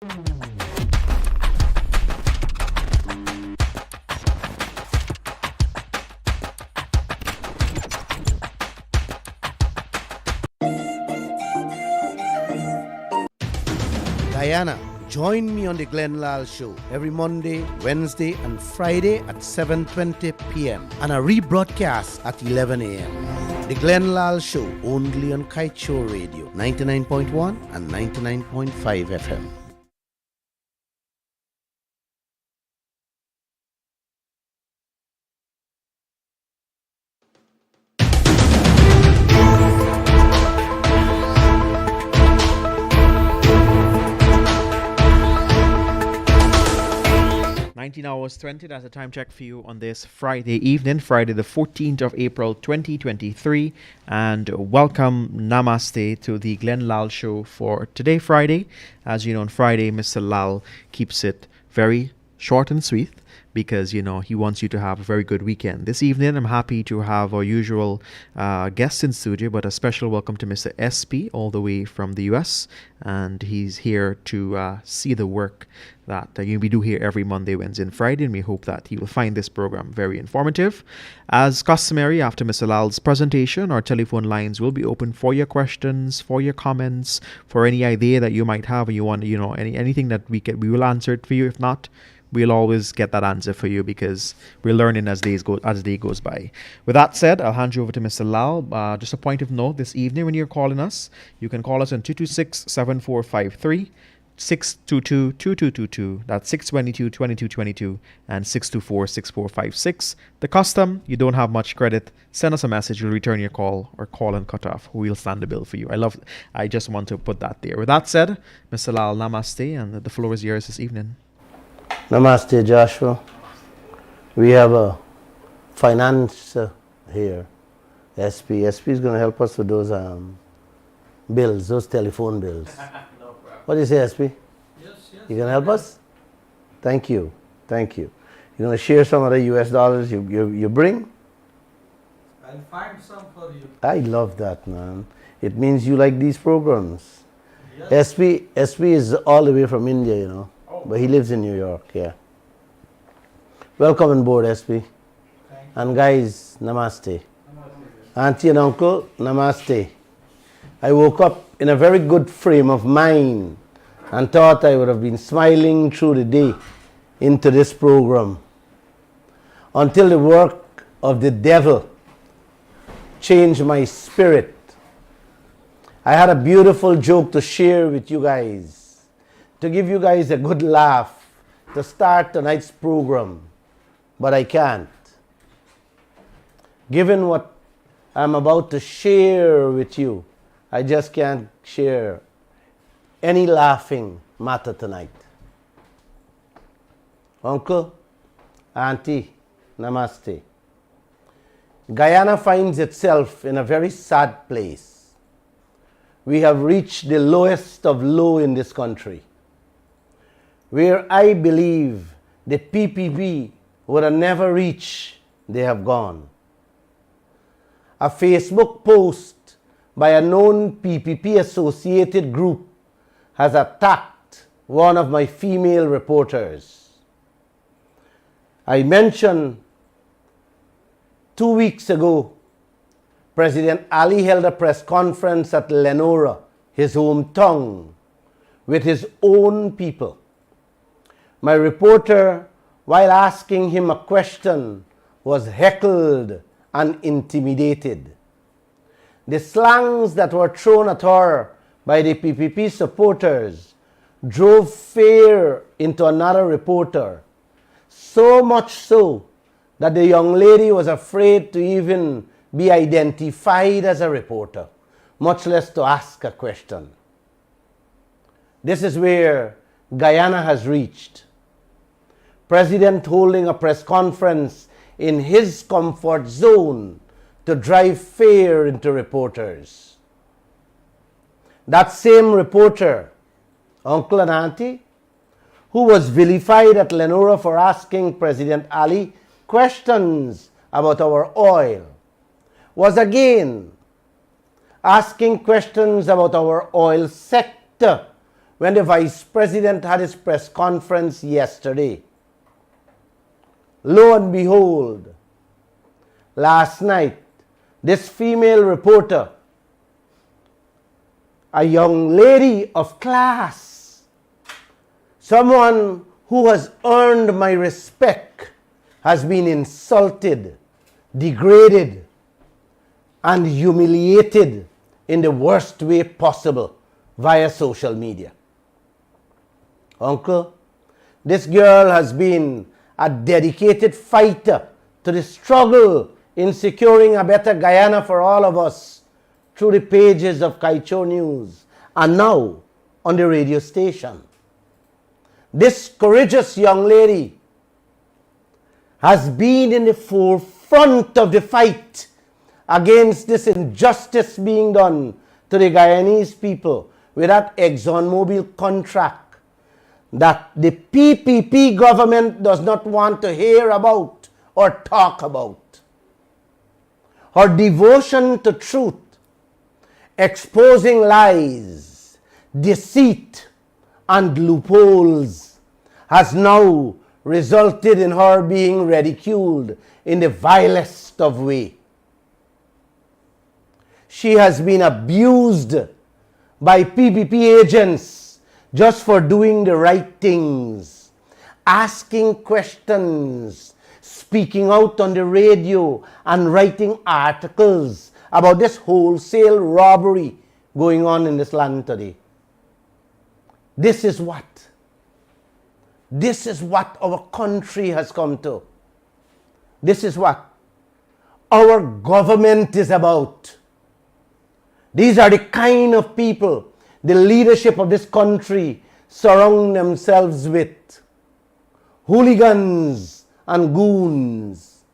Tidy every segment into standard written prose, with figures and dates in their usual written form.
Diana, join me on the Lall Show every Monday, Wednesday, and Friday at 7:20 p.m. and a rebroadcast at 11 a.m. The Lall Show only on Kaieteur Radio 99.1 and 99.5 FM. Hours 20, that's a time check for you on this Friday evening, Friday the 14th of April 2023, and welcome, namaste, to the Lall Show for today, Friday. As you know, on Friday, Mr. Lall keeps it very short and sweet because, you know, he wants you to have a very good weekend. This evening, I'm happy to have our usual guest in studio, but a special welcome to Mr. SP, all the way from the US, and he's here to see the work that we do here every Monday, Wednesday, and Friday, and we hope that he will find this program very informative. As customary, after Mr. Lall's presentation, our telephone lines will be open for your questions, for your comments, for any idea that you might have, or you want, you know, anything that we will answer it for you. If not, we'll always get that answer for you because we're learning as day goes by. With that said, I'll hand you over to Mr. Lall. Just a point of note, this evening when you're calling us, you can call us on 226-7453, 622-2222, that's 622-2222, and 624-6456. The custom, you don't have much credit, send us a message, we'll return your call, or call and cut off. We'll stand the bill for you. I just want to put that there. With that said, Mr. Lall, namaste, and the floor is yours this evening. Namaste, Joshua. We have a finance here, SP. SP is going to help us with those bills, those telephone bills. No problem. What do you say, SP? Yes. You going to help us? Thank you. You're going to share some of the US dollars you bring? I'll find some for you. I love that, man. It means you like these programs. Yes. SP is all the way from India, you know. But he lives in New York, yeah. Welcome on board, SP. And guys, namaste. Auntie and uncle, namaste. I woke up in a very good frame of mind and thought I would have been smiling through the day into this program until the work of the devil changed my spirit. I had a beautiful joke to share with you guys, to give you guys a good laugh to start tonight's program, but I can't. Given what I'm about to share with you, I just can't share any laughing matter tonight. Uncle, Auntie, namaste. Guyana finds itself in a very sad place. We have reached the lowest of low in this country, where I believe the PPP would have never reached, they have gone. A Facebook post by a known PPP associated group has attacked one of my female reporters. I mentioned 2 weeks ago, President Ali held a press conference at Lenora, his hometown, with his own people. My reporter, while asking him a question, was heckled and intimidated. The slangs that were thrown at her by the PPP supporters drove fear into another reporter, so much so that the young lady was afraid to even be identified as a reporter, much less to ask a question. This is where Guyana has reached. President holding a press conference in his comfort zone to drive fear into reporters. That same reporter, Uncle and Auntie, who was vilified at Lenora for asking President Ali questions about our oil, was again asking questions about our oil sector when the Vice President had his press conference yesterday. Lo and behold, last night, this female reporter, a young lady of class, someone who has earned my respect, has been insulted, degraded, and humiliated in the worst way possible via social media. Uncle, this girl has been a dedicated fighter to the struggle in securing a better Guyana for all of us through the pages of Kaieteur News and now on the radio station. This courageous young lady has been in the forefront of the fight against this injustice being done to the Guyanese people with that ExxonMobil contract that the PPP government does not want to hear about or talk about. Her devotion to truth, exposing lies, deceit, and loopholes has now resulted in her being ridiculed in the vilest of ways. She has been abused by PPP agents just for doing the right things, asking questions, speaking out on the radio, and writing articles about this wholesale robbery going on in this land today. This is what our country has come to. This is what our government is about. These are the kind of people the leadership of this country surround themselves with. Hooligans and goons.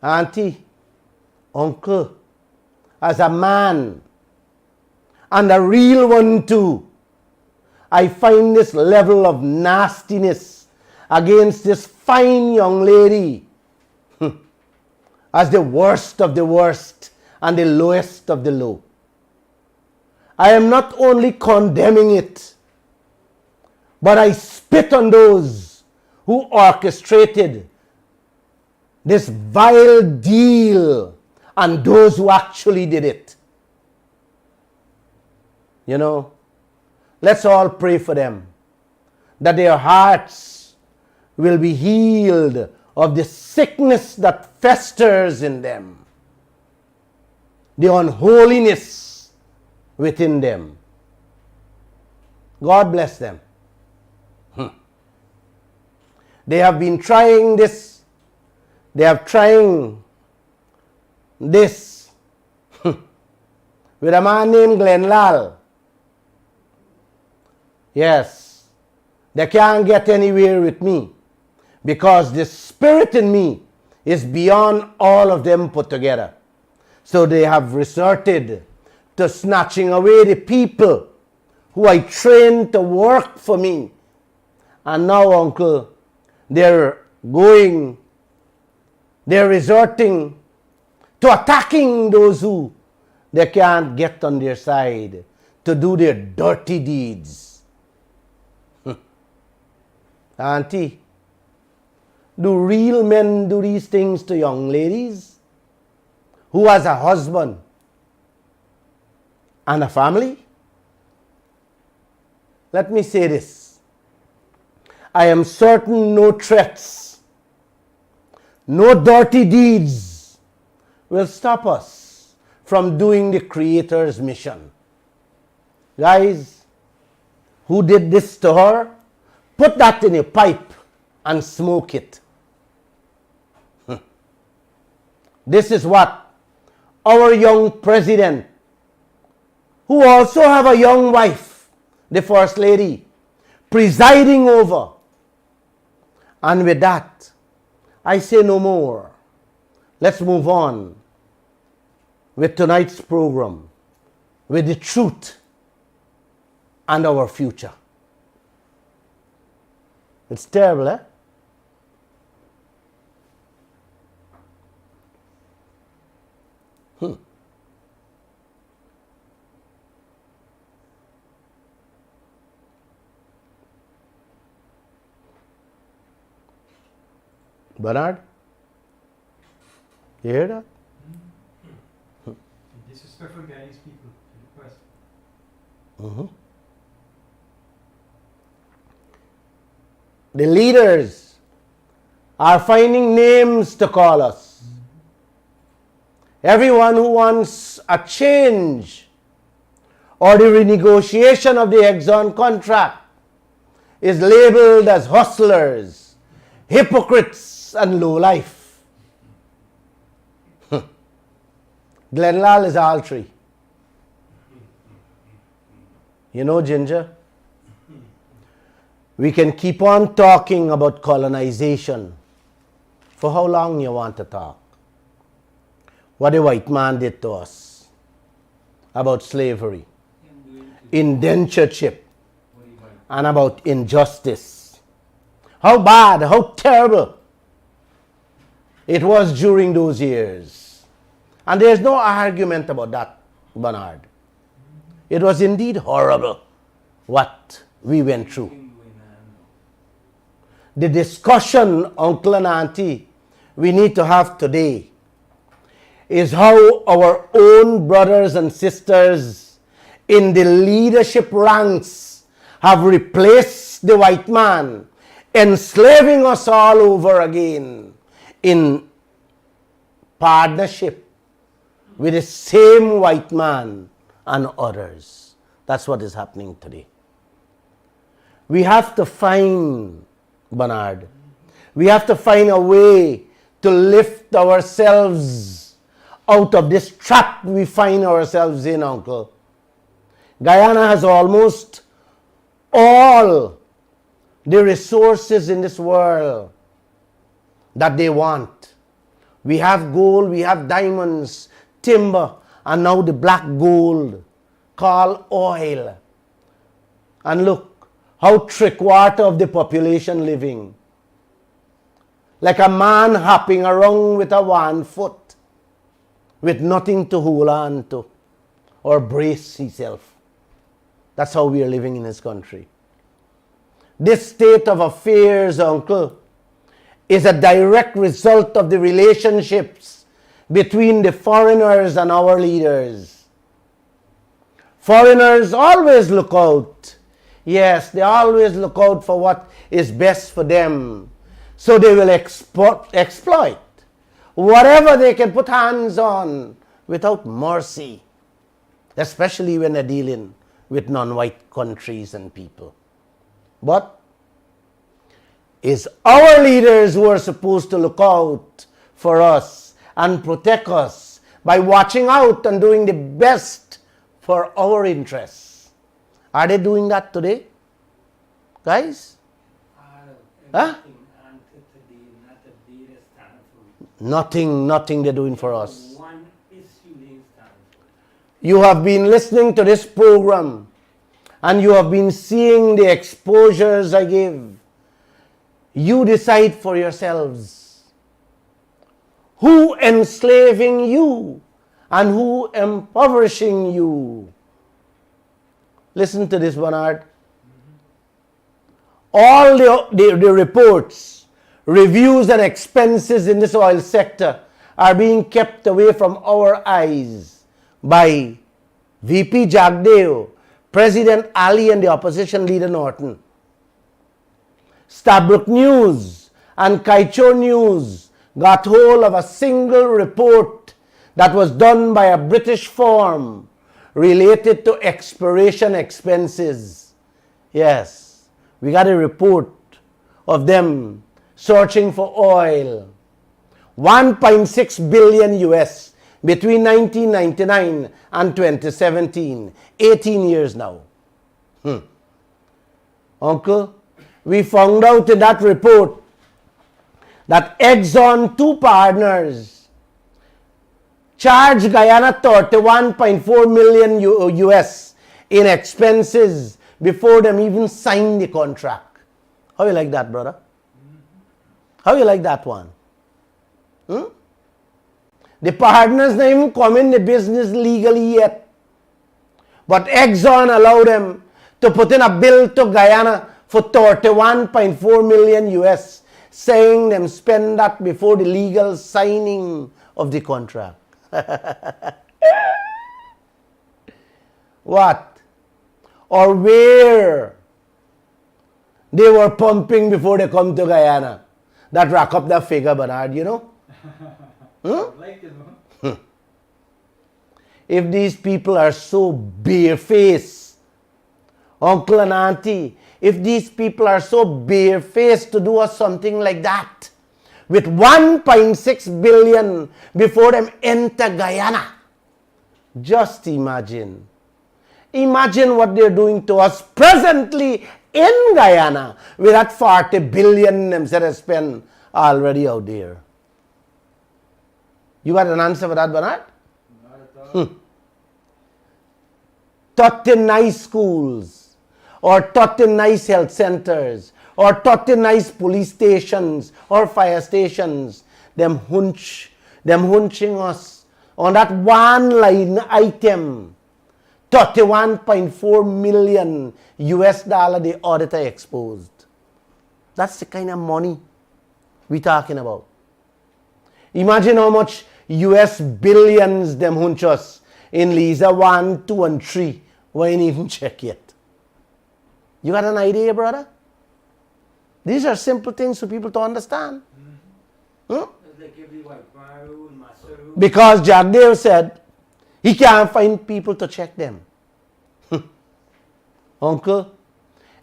Auntie, uncle, as a man, and a real one too, I find this level of nastiness against this fine young lady as the worst of the worst and the lowest of the low. I am not only condemning it, but I spit on those who orchestrated this vile deal and those who actually did it. You know, let's all pray for them, that their hearts will be healed of the sickness that festers in them, the unholiness within them. God bless them. They have been trying this. They have trying this with a man named Lall. Yes, they can't get anywhere with me because the spirit in me is beyond all of them put together. So they have resorted to snatching away the people who I trained to work for me. And now, uncle, they're resorting to attacking those who they can't get on their side to do their dirty deeds. Auntie, do real men do these things to young ladies who has a husband and a family? Let me say this. I am certain no threats, no dirty deeds will stop us from doing the Creator's mission. Guys, who did this to her? Put that in a pipe and smoke it. This is what our young president, who also have a young wife, the First Lady, presiding over. And with that, I say no more. Let's move on with tonight's program, with the truth and our future. It's terrible, eh? Bernard? You hear that? Disrespectful Guyanese people to the West. Mhm. The leaders are finding names to call us. Everyone who wants a change or the renegotiation of the Exxon contract is labeled as hustlers, hypocrites, and lowlife. Glenn Lall is all three. You know, Ginger, we can keep on talking about colonization for how long you want to talk. What the white man did to us about slavery, indentureship, and about injustice. How bad, how terrible it was during those years. And there's no argument about that, Bernard. It was indeed horrible what we went through. The discussion, uncle and auntie, we need to have today is how our own brothers and sisters in the leadership ranks have replaced the white man, enslaving us all over again in partnership with the same white man and others. That's what is happening today. We have to find, Bernard, we have to find a way to lift ourselves out of this trap we find ourselves in, uncle. Guyana has almost all the resources in this world that they want. We have gold, we have diamonds, timber, and now the black gold called oil. And look, how 3/4 of the population living like a man hopping around with a 1 foot with nothing to hold on to or brace himself. That's how we are living in this country. This state of affairs, uncle, is a direct result of the relationships between the foreigners and our leaders. Foreigners always look out. Yes, they always look out for what is best for them. So they will exploit whatever they can put hands on without mercy, especially when they're dealing with non-white countries and people. But it's our leaders who are supposed to look out for us and protect us by watching out and doing the best for our interests. Are they doing that today, guys? Huh? Nothing they're doing for us. You have been listening to this program and you have been seeing the exposures I give. You decide for yourselves who enslaving you and who impoverishing you. Listen to this, Bernard. All the reports, reviews and expenses in this oil sector are being kept away from our eyes by VP Jagdeo, President Ali and the opposition leader Norton. Stabrook News and Kaieteur News got hold of a single report that was done by a British firm related to exploration expenses. Yes, we got a report of them searching for oil. 1.6 billion US between 1999 and 2017. 18 years now. Uncle, we found out in that report that Exxon, two partners, charged Guyana 31.4 million US in expenses before them even signed the contract. How you like that, brother? How you like that one? The partners not even come in the business legally yet. But Exxon allowed them to put in a bill to Guyana for 31.4 million US, saying them spend that before the legal signing of the contract. What? Or where they were pumping before they come to Guyana. That rack up that figure, Bernard, you know? Like it, no? If these people are so barefaced, uncle and auntie, if these people are so barefaced to do us something like that, with 1.6 billion before them enter Guyana, just imagine. Imagine what they're doing to us presently in Guyana with that 40 billion them said they spend already out there. You got an answer for that, Bernard? Not at all. 30 nice schools, or 30 nice health centers, or 30 nice police stations or fire stations, them hunching us on that one line item. 31.4 million US dollar the auditor exposed. That's the kind of money we're talking about. Imagine how much US billions them hunch us in Lisa 1, 2, and 3. We ain't even check yet. You got an idea, brother? These are simple things for people to understand. Because Jack Dale said he can't find people to check them. Uncle,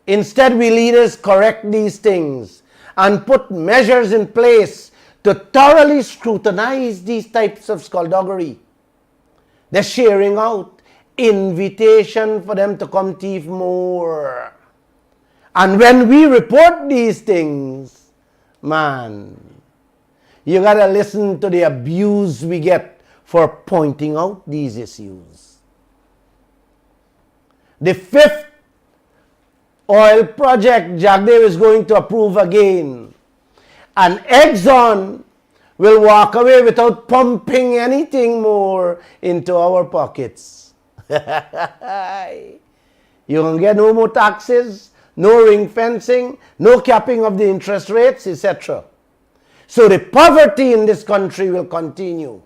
instead we leaders correct these things and put measures in place to thoroughly scrutinize these types of skullduggery. They're sharing out invitation for them to come thief more. And when we report these things, man, you gotta listen to the abuse we get for pointing out these issues. The 5th oil project Jack Dave is going to approve again. And Exxon will walk away without pumping anything more into our pockets. You can get no more taxes, no ring fencing, no capping of the interest rates, etc. So the poverty in this country will continue.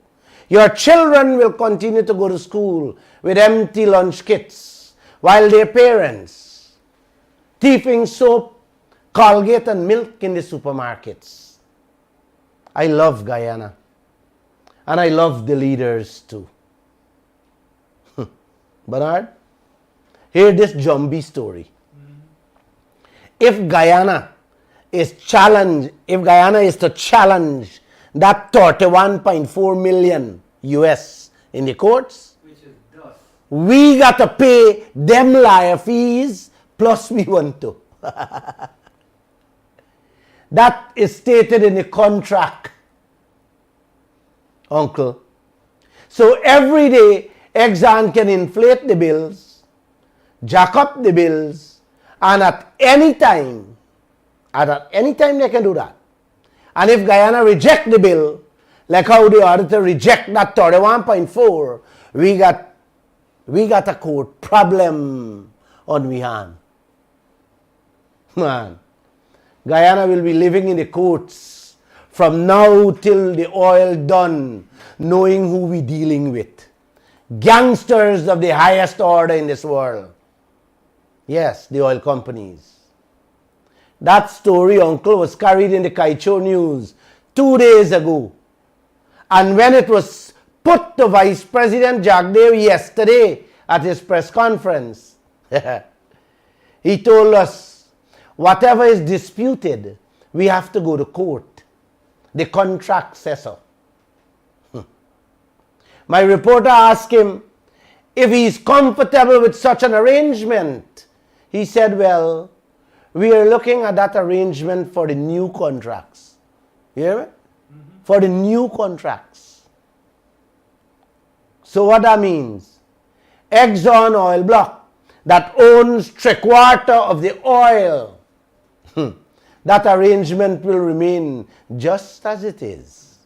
Your children will continue to go to school with empty lunch kits, while their parents thieving soap, Colgate, and milk in the supermarkets. I love Guyana, and I love the leaders too. Bernard, hear this Jumbie story. If Guyana is to challenge that 31.4 million US in the courts, Which is dust. we got to pay them lawyer fees plus we want to. That is stated in the contract, uncle. So every day, Exxon can inflate the bills, jack up the bills, and at any time they can do that. And if Guyana reject the bill, like how the auditor reject that 31.4, we got a court problem on we hand. Man, Guyana will be living in the courts from now till the oil done, knowing who we dealing with. Gangsters of the highest order in this world. Yes, the oil companies. That story, uncle, was carried in the Kaieteur News 2 days ago. And when it was put to Vice President Jack Dave yesterday at his press conference, he told us, whatever is disputed, we have to go to court. The contract says so. My reporter asked him if he's comfortable with such an arrangement. He said, well, we are looking at that arrangement for the new contracts. You hear me? For the new contracts. So what that means? Exxon oil block that owns 3/4 of the oil. That arrangement will remain just as it is.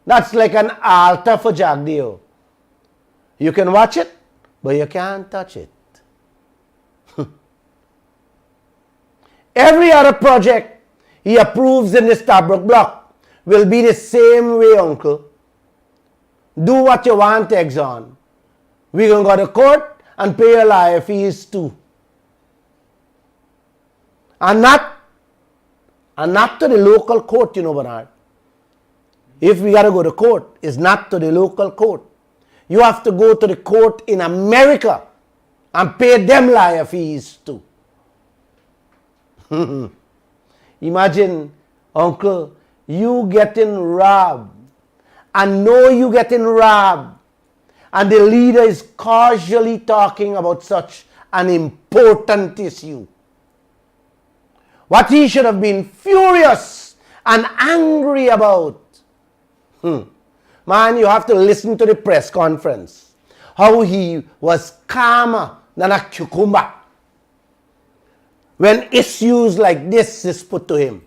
That's like an altar for Jack Deo. You can watch it, but you can't touch it. Every other project he approves in the Stabroek block will be the same way, uncle. Do what you want, Exxon. We're going to go to court and pay your lawyer fees too. And not to the local court, you know, Bernard. If we got to go to court, it's not to the local court. You have to go to the court in America and pay them lawyer fees too. Imagine, uncle, you getting robbed and know you getting robbed, and the leader is casually talking about such an important issue. What he should have been furious and angry about. Man, you have to listen to the press conference. How he was calmer than a cucumber when issues like this is put to him.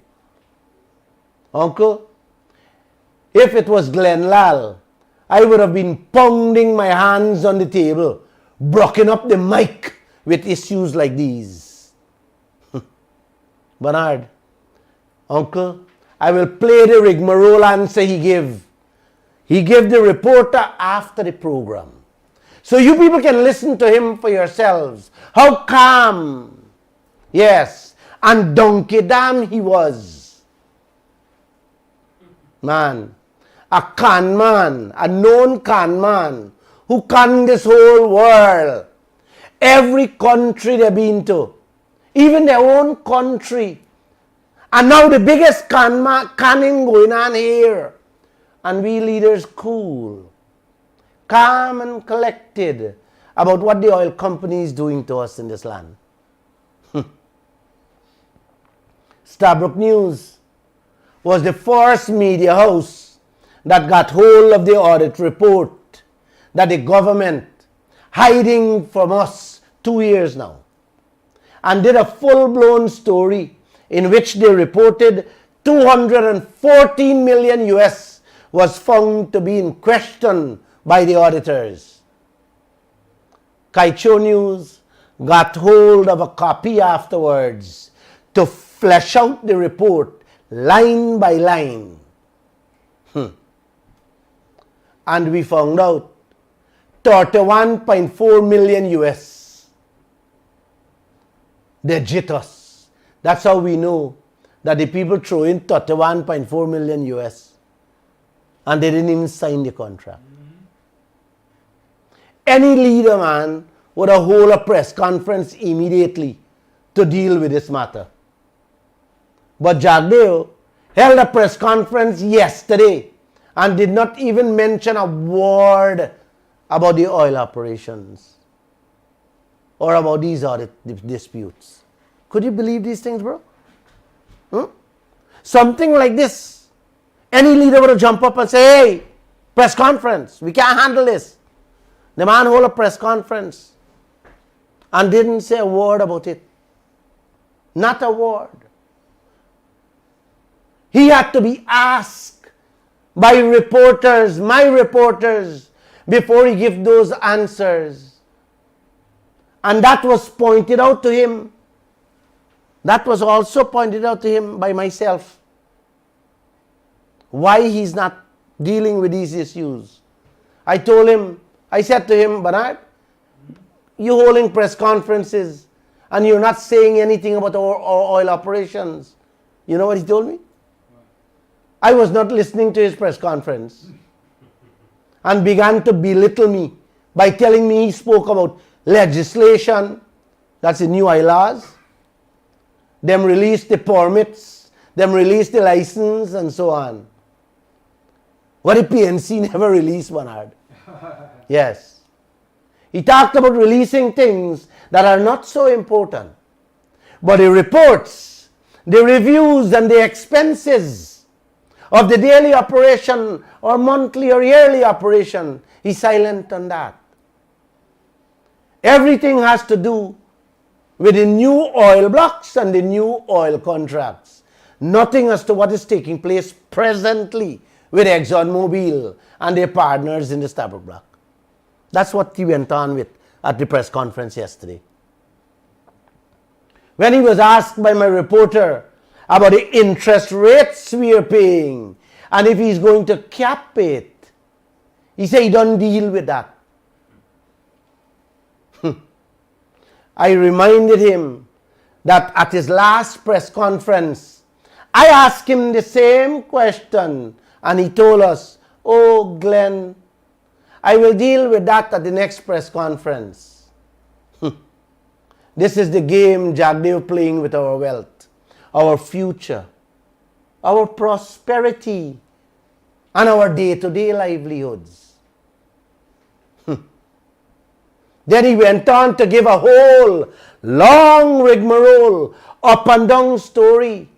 Uncle, if it was Lall, I would have been pounding my hands on the table, blocking up the mic with issues like these. Bernard, uncle, I will play the rigmarole answer he gave. He gave the reporter after the program. So you people can listen to him for yourselves. How calm, yes, and donkey damn he was. Man, a con man, a known con man, who conned this whole world. Every country they've been to, even their own country. And now the biggest conning going on here. And we leaders cool, calm and collected about what the oil company is doing to us in this land. Stabroek News was the first media house that got hold of the audit report that the government hiding from us 2 years now, and did a full-blown story in which they reported 214 million US was found to be in question by the auditors. Kaieteur News got hold of a copy afterwards to flesh out the report line by line. And we found out 31.4 million US. They jit us. That's how we know that the people throw in 31.4 million US. And they didn't even sign the contract. Any leader, man, would have hold a press conference immediately to deal with this matter. But Jagdeo held a press conference yesterday and did not even mention a word about the oil operations or about these audit disputes. Could you believe these things, bro? Something like this. Any leader would have jumped up and say, hey, press conference, we can't handle this. The man hold a press conference and didn't say a word about it. Not a word. He had to be asked by reporters, my reporters, before he gave those answers. And that was pointed out to him. That was also pointed out to him by myself. Why he's not dealing with these issues. I said to him, Bernard, you're holding press conferences and you're not saying anything about our oil operations. You know what he told me? I was not listening to his press conference and began to belittle me by telling me he spoke about legislation, that's the new oil laws, them release the permits, them release the license and so on. What the PNC never released, Bernard. Yes. He talked about releasing things that are not so important. But the reports, the reviews and the expenses of the daily operation or monthly or yearly operation, he's silent on that. Everything has to do with the new oil blocks and the new oil contracts. Nothing as to what is taking place presently with ExxonMobil and their partners in the Stabroek block. That's what he went on with at the press conference yesterday. When he was asked by my reporter about the interest rates we are paying and if he's going to cap it. He said he don't deal with that. I reminded him that at his last press conference, I asked him the same question and he told us, oh Glenn, I will deal with that at the next press conference. This is the game Jagdev playing with our wealth, our future, our prosperity, and our day-to-day livelihoods. Then he went on to give a whole long rigmarole, up and down story,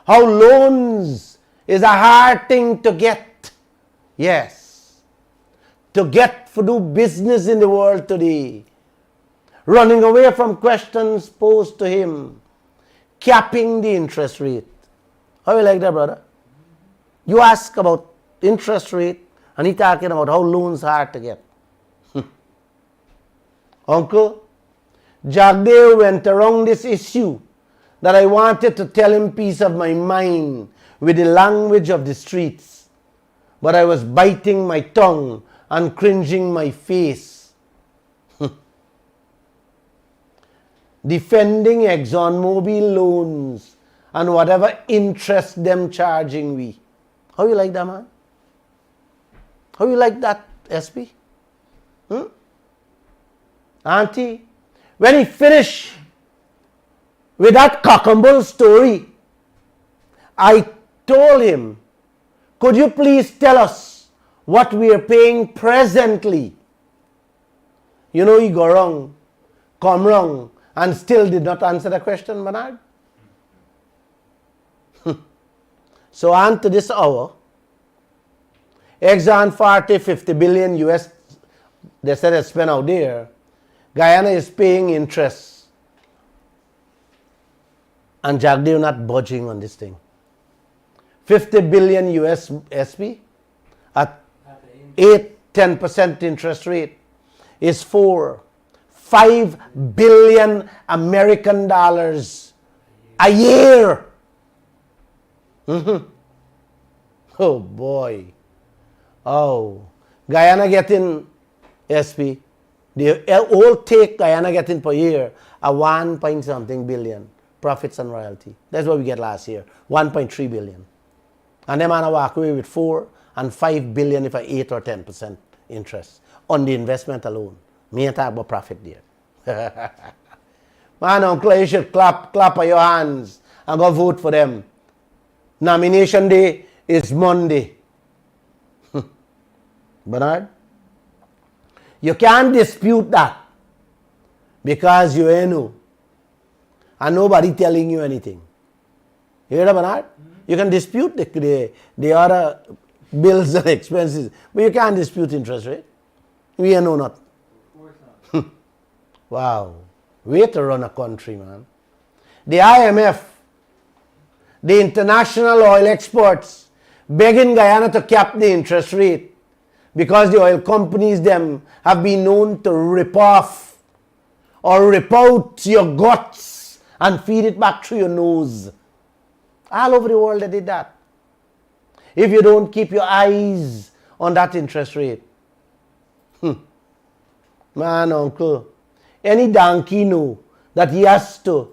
how loans is a hard thing to get. Yes, to get to do business in the world today. Running away from questions posed to him, capping the interest rate. How you like that, brother? You ask about interest rate and he talking about how loans are hard to get. Uncle, Jagdev went around this issue that I wanted to tell him piece of my mind with the language of the streets. But I was biting my tongue and cringing my face. Defending ExxonMobil loans and whatever interest them charging we. How you like that, man? How you like that, SP? Auntie, when he finished with that cock and bull story, I told him, could you please tell us what we are paying presently? You know, he go wrong, come wrong, and still did not answer the question, Bernard. So on to this hour, Exxon 50 billion US, they said they spent out there. Guyana is paying interest and Jagdev not budging on this thing. 50 billion US SP at 8-10% interest rate is for 5 billion American dollars a year. Oh boy. Oh, Guyana getting SP. The whole take Guyana getting per year a 1 point something billion profits and royalty. That's what we get last year, 1.3 billion. And them man walk away with 4 and 5 billion if I 8 or 10% interest on the investment alone. Me ain't talk about profit there. Man, uncle, you should clap on your hands and go vote for them. Nomination day is Monday. Bernard? You can't dispute that because you ain't know and nobody telling you anything. You hear that, Bernard? You can dispute the other bills and expenses, but you can't dispute interest rate. We ain't know nothing. Of course not. Wow. Way to run a country, man. The IMF, the international oil exports, begging Guyana to cap the interest rate because the oil companies them have been known to rip off or rip out your guts and feed it back through your nose. All over the world they did that. If you don't keep your eyes on that interest rate. Man, uncle, any donkey know that he has to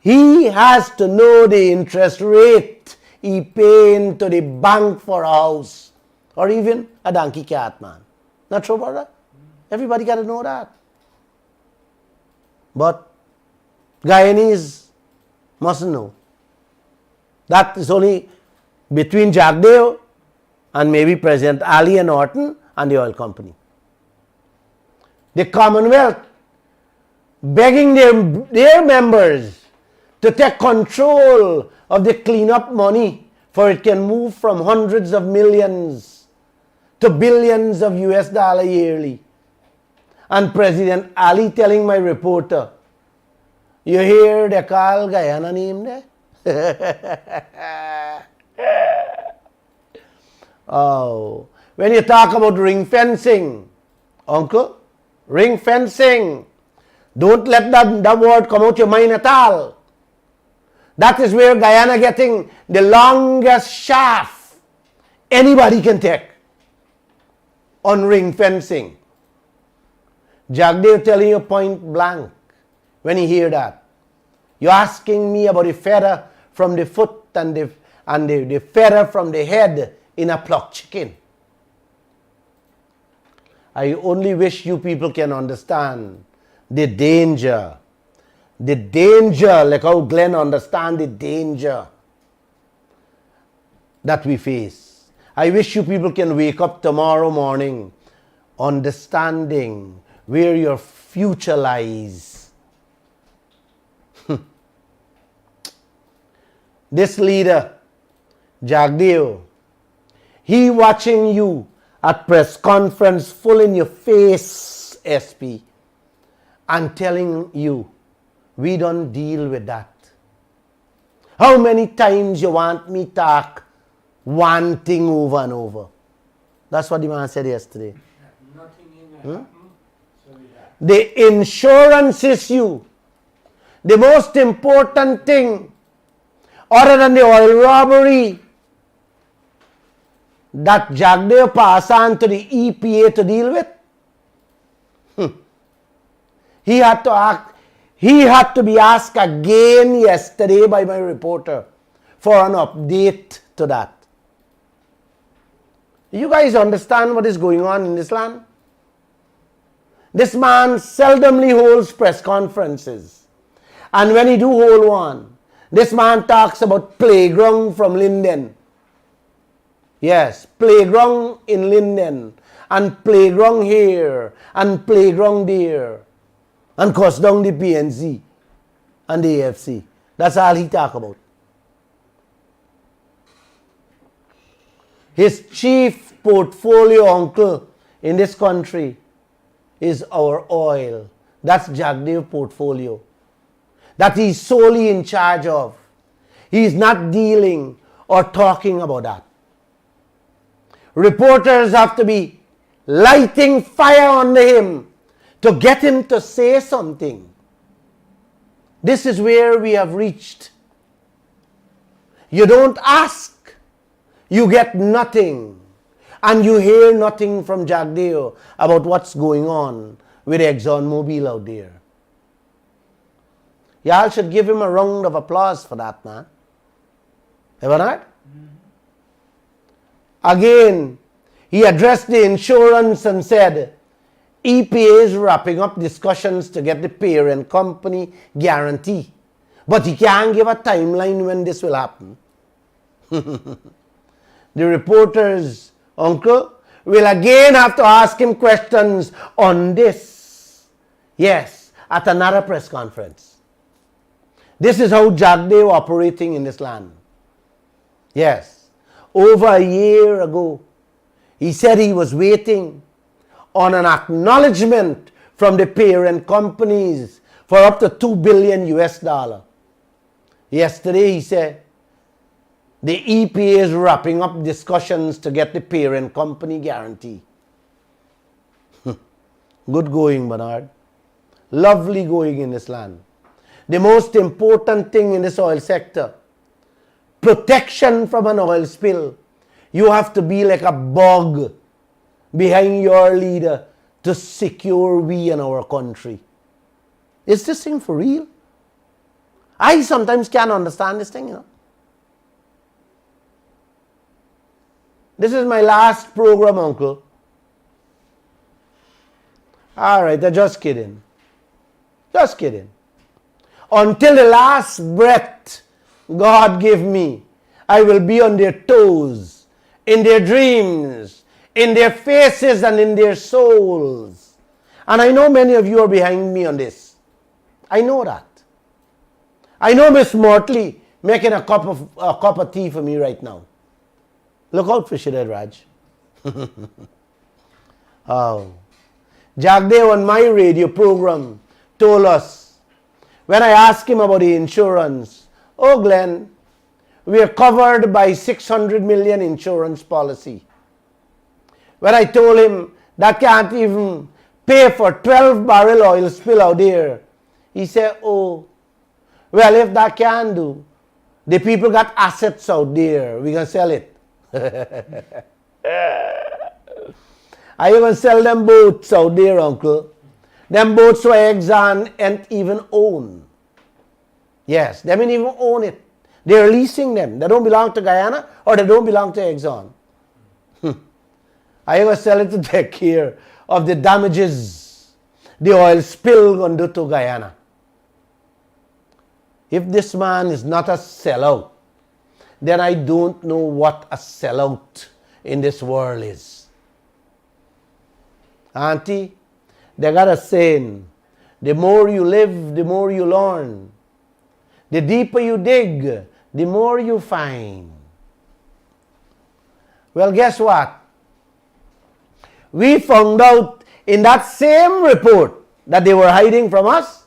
know the interest rate he paying to the bank for a house. Or even a donkey cat, man. Not true about that? Everybody got to know that. But Guyanese mustn't know. That is only between Jagdev and maybe President Ali and Norton and the oil company. The Commonwealth begging their members to take control of the cleanup money for it can move from hundreds of millions to billions of US dollars yearly. And President Ali telling my reporter, you hear they call Guyana name there? Oh, when you talk about ring fencing, uncle, ring fencing, don't let that word come out your mind at all. That is where Guyana getting the longest shaft anybody can take on ring fencing. Jagdev telling you point blank when you hear that. You're asking me about the feather from the foot and the feather from the head in a plucked chicken. I only wish you people can understand the danger. The danger, like how Glenn understands the danger that we face. I wish you people can wake up tomorrow morning understanding where your future lies. This leader, Jagdev, he watching you at press conference full in your face, SP, and telling you, we don't deal with that. How many times you want me to talk one thing over and over? That's what the man said yesterday. Nothing in there happen, so yeah. The insurance issue, the most important thing, other than the oil robbery, that Jagdev passed on to the EPA to deal with. He had to be asked again yesterday by my reporter for an update to that. You guys understand what is going on in this land? This man seldomly holds press conferences. And when he do hold one, this man talks about playground from Linden. Yes, playground in Linden, and playground here, and playground there, and cost down the PNC and the AFC. That's all he talk about. His chief portfolio uncle in this country is our oil. That's Jagdev portfolio. That he's solely in charge of. He's not dealing or talking about that. Reporters have to be lighting fire under him to get him to say something. This is where we have reached. You don't ask, you get nothing. And you hear nothing from Jagdev about what's going on with ExxonMobil out there. Y'all should give him a round of applause for that, man. Ever not? Again, he addressed the insurance and said, EPA is wrapping up discussions to get the parent company guarantee. But he can't give a timeline when this will happen. The reporter's uncle will again have to ask him questions on this. Yes, at another press conference. This is how Jagdev operating in this land. Yes. Over a year ago, he said he was waiting on an acknowledgement from the parent companies for up to $2 billion US. Yesterday he said the EPA is wrapping up discussions to get the parent company guarantee. Good going, Bernard. Lovely going in this land. The most important thing in this oil sector, protection from an oil spill. You have to be like a bug behind your leader to secure we and our country. Is this thing for real? I sometimes can't understand this thing, you know. This is my last program, uncle. Alright, I'm just kidding. Just kidding. Until the last breath God give me, I will be on their toes, in their dreams, in their faces and in their souls. And I know many of you are behind me on this. I know that. I know Miss Mortley making a cup of tea for me right now. Look out for Shidad Raj. Oh. Jagdev on my radio program told us, when I asked him about the insurance, oh Glenn, we are covered by 600 million insurance policy. When I told him that can't even pay for 12 barrel oil spill out there, he said, oh, well, if that can do, The people got assets out there. We can sell it. Are you going to sell them boats out there, uncle? Them boats where Exxon ain't even own. Yes, they don't even own it. They're leasing them. They don't belong to Guyana or they don't belong to Exxon. Are you going to sell it to take care of the damages the oil spill going to do to Guyana? If this man is not a sellout, then I don't know what a sellout in this world is. Auntie, they got a saying, the more you live, the more you learn. The deeper you dig, the more you find. Well, guess what? We found out in that same report that they were hiding from us,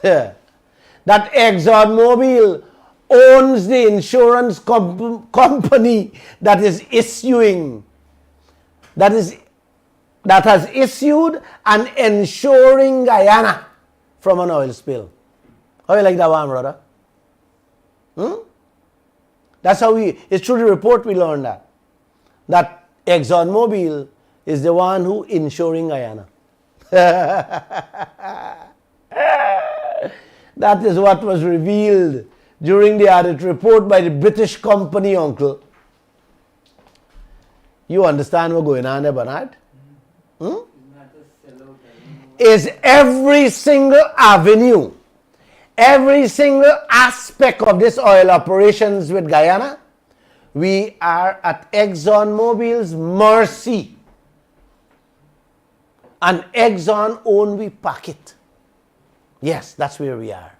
that ExxonMobil owns the insurance company that is issuing, that has issued and insuring Guyana from an oil spill. How you like that one, brother? That's how it's through the report we learned that ExxonMobil is the one who insuring Guyana. That is what was revealed during the audit report by the British company, uncle. You understand what's going on there, Bernard? Is every single avenue, every single aspect of this oil operations with Guyana, we are at ExxonMobil's mercy. And Exxon own we pocket. Yes, that's where we are.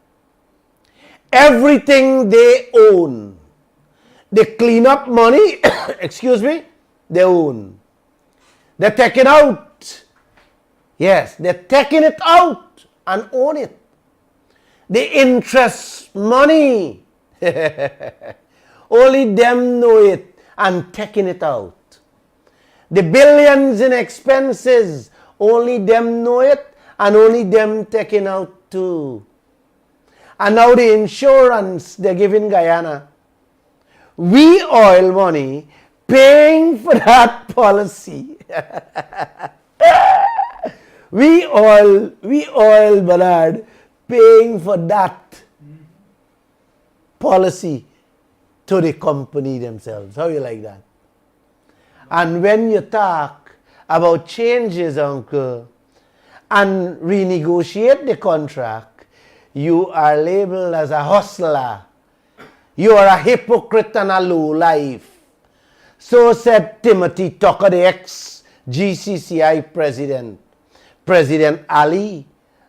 Everything they own. They clean up money, excuse me, they own. They're taking out. Yes, they're taking it out and own it. The interest money. Only them know it and taking it out. The billions in expenses, only them know it and only them taking out too. And now the insurance they're giving Guyana, we oil money paying for that policy. we oil, Bernard, paying for that policy to the company themselves. How you like that? And when you talk about changes, uncle, and renegotiate the contract, you are labeled as a hustler. You are a hypocrite and a lowlife. So said Timothy Tucker, the ex-GCCI president, President Ali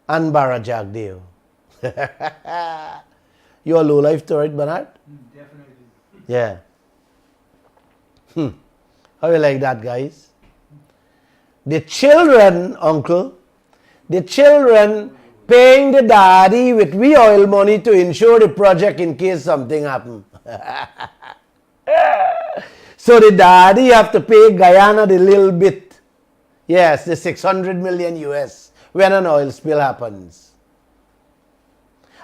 and Barajagdeo. You a lowlife to it, Bernard? Definitely. Yeah. How you like that, guys? The children, uncle, the children paying the daddy with we oil money to insure the project in case something happen. So the daddy have to pay Guyana the little bit. Yes, the 600 million US when an oil spill happens.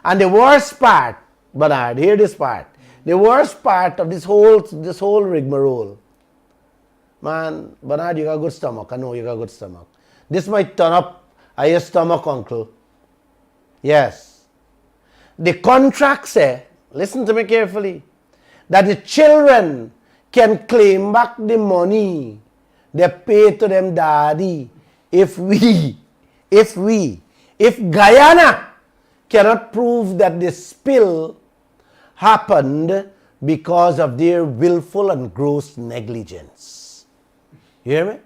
And the worst part, Bernard, hear this part. The worst part of this whole rigmarole. Man, Bernard, you got a good stomach. I know you got a good stomach. This might turn up your stomach, uncle. Yes. The contract says, listen to me carefully, that the children can claim back the money they pay to them daddy if Guyana cannot prove that the spill happened because of their willful and gross negligence. You hear me?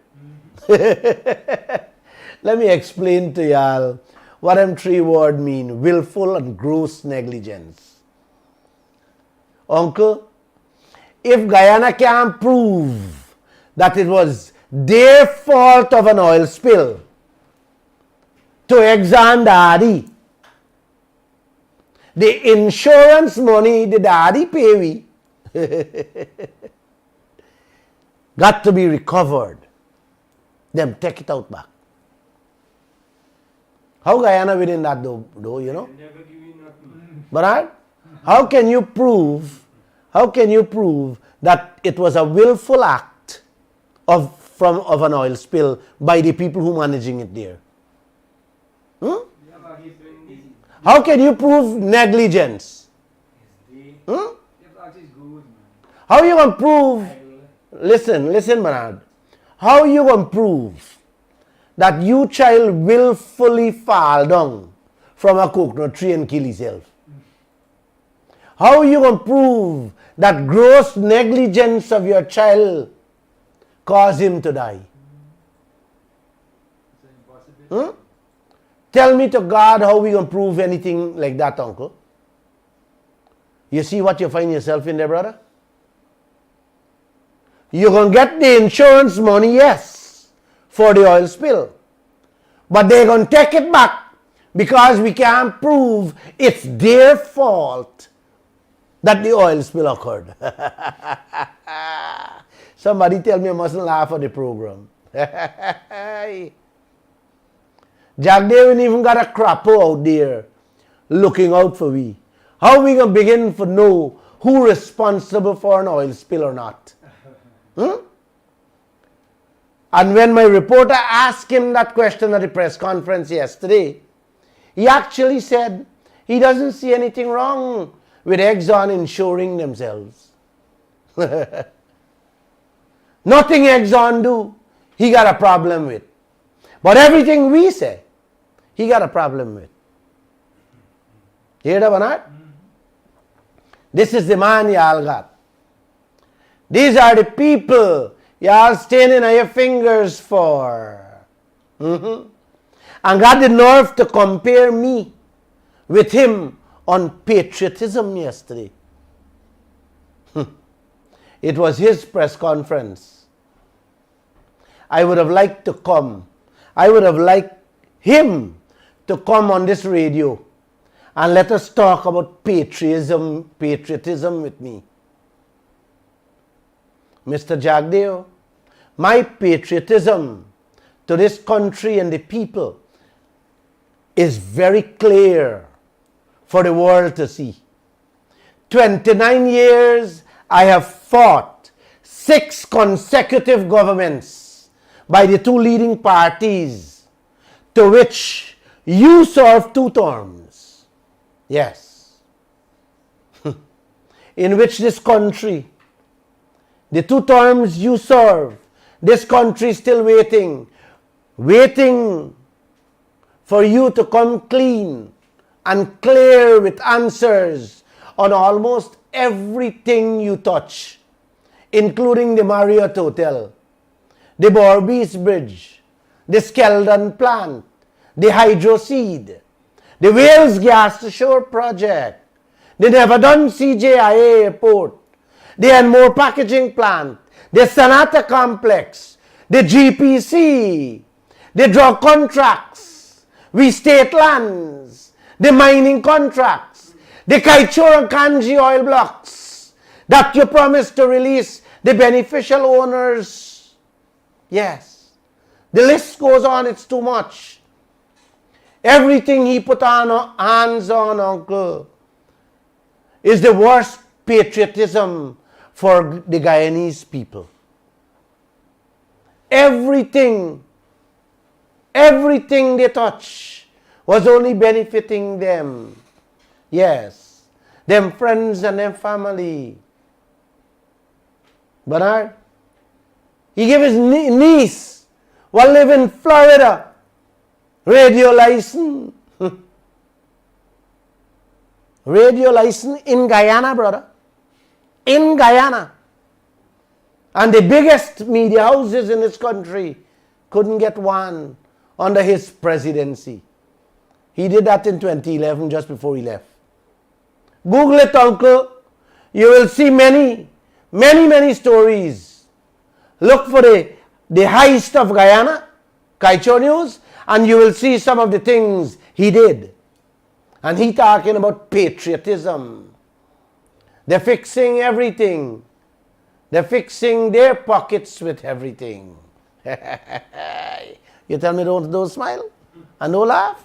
Let me explain to y'all what them three words mean. Willful and gross negligence. Uncle, if Guyana can't prove that it was their fault of an oil spill to Exxon daddy, the insurance money the daddy pay we got to be recovered. Them take it out back. How Guyana within that though, you know? Never give you nothing. Bernard? How can you prove that it was a willful act of an oil spill by the people who managing it there? Yeah, but he's doing this. How can you prove negligence? Yeah, Hmm? but he's good, man. How you going to prove? Listen, Bernard. How you going to prove that you child willfully fall down from a coconut tree and kill himself? How you going to prove that gross negligence of your child caused him to die? It's an impossibility. Tell me to God how we going to prove anything like that, uncle. You see what you find yourself in there, brother? You're going to get the insurance money, yes, for the oil spill. But they're going to take it back because we can't prove it's their fault that the oil spill occurred. Somebody tell me I mustn't laugh at the program. Jack David even got a crapper out there looking out for we. How we going to begin to know who responsible for an oil spill or not? And when my reporter asked him that question at the press conference yesterday, he actually said he doesn't see anything wrong with Exxon insuring themselves. Nothing Exxon do, he got a problem with. But everything we say, he got a problem with. You hear that, Bernard? This is the man y'all got. These are the people y'all staining on your fingers for. And got the nerve to compare me with him on patriotism yesterday. It was his press conference. I would have liked to come. I would have liked him to come on this radio and let us talk about patriotism with me. Mr. Jagdeo, my patriotism to this country and the people is very clear for the world to see. 29 years I have fought 6 consecutive governments by the 2 leading parties to which you served 2 terms. Yes. In which this country, the 2 terms you serve, this country is still waiting for you to come clean and clear with answers on almost everything you touch, including the Marriott Hotel, the Borbees Bridge, the Skeldon plant, the hydro seed, the Wales Gas to Shore project, the never done CJIA airport, the Enmore packaging plant, the Sonata complex, the GPC, the drug contracts, we state lands, the mining contracts, the Kaieteur and Kanji oil blocks that you promised to release the beneficial owners. Yes. The list goes on, it's too much. Everything he put on hands on, uncle, is the worst patriotism for the Guyanese people. Everything they touch was only benefiting them. Yes, them friends and them family. Bernard, he gave his niece, while live in Florida, radio license. Radio license in Guyana, brother. In Guyana. And the biggest media houses in this country couldn't get one under his presidency. He did that in 2011, just before he left. Google it, uncle. You will see many stories. Look for the heist of Guyana, Kaieteur News, and you will see some of the things he did. And he talking about patriotism. They're fixing everything. They're fixing their pockets with everything. You tell me don't smile and no laugh?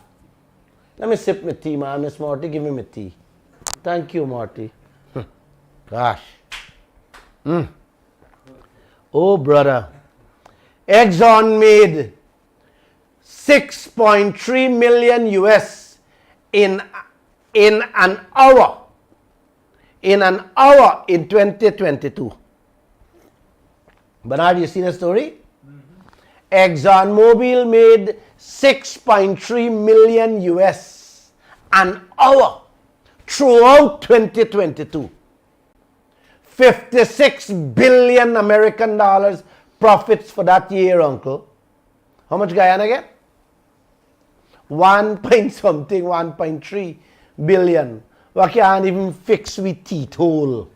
Let me sip my tea, man. Miss Morty, give me my tea. Thank you, Marty. Gosh. Oh, brother. Exxon made 6.3 million US in an hour. In an hour in 2022. Bernard, you seen the story? ExxonMobil made 6.3 million US an hour throughout 2022. 56 billion American dollars profits for that year, uncle. How much Guyana get? 1.3 billion. We can't even fix with teeth hole.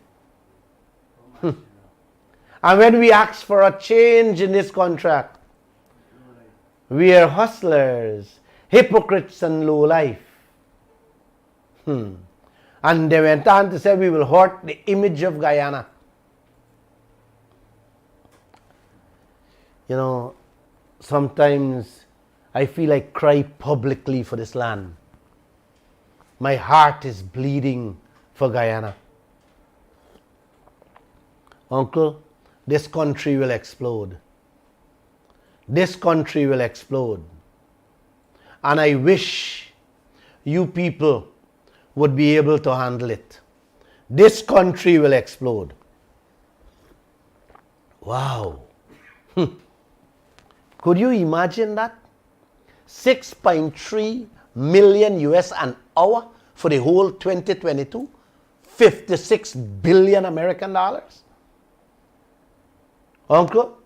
And when we ask for a change in this contract, we are hustlers, hypocrites, and low life. And they went on to say we will hurt the image of Guyana. You know, sometimes I feel like cry publicly for this land. My heart is bleeding for Guyana. Uncle, this country will explode. This country will explode. And I wish you people would be able to handle it. This country will explode. Wow. Could you imagine that? 6.3 million US an hour for the whole 2022? 56 billion American dollars? Uncle,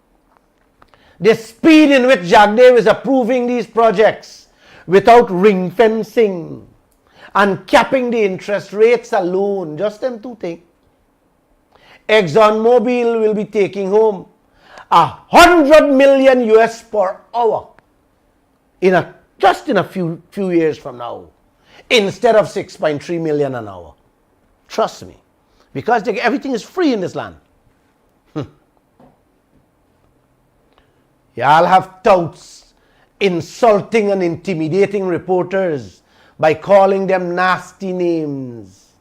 the speed in which Jagdev is approving these projects without ring fencing and capping the interest rates alone, just them two things. ExxonMobil will be taking home 100 million US per hour just in a few years from now, instead of 6.3 million an hour. Trust me, because everything is free in this land. Y'all have touts insulting and intimidating reporters by calling them nasty names.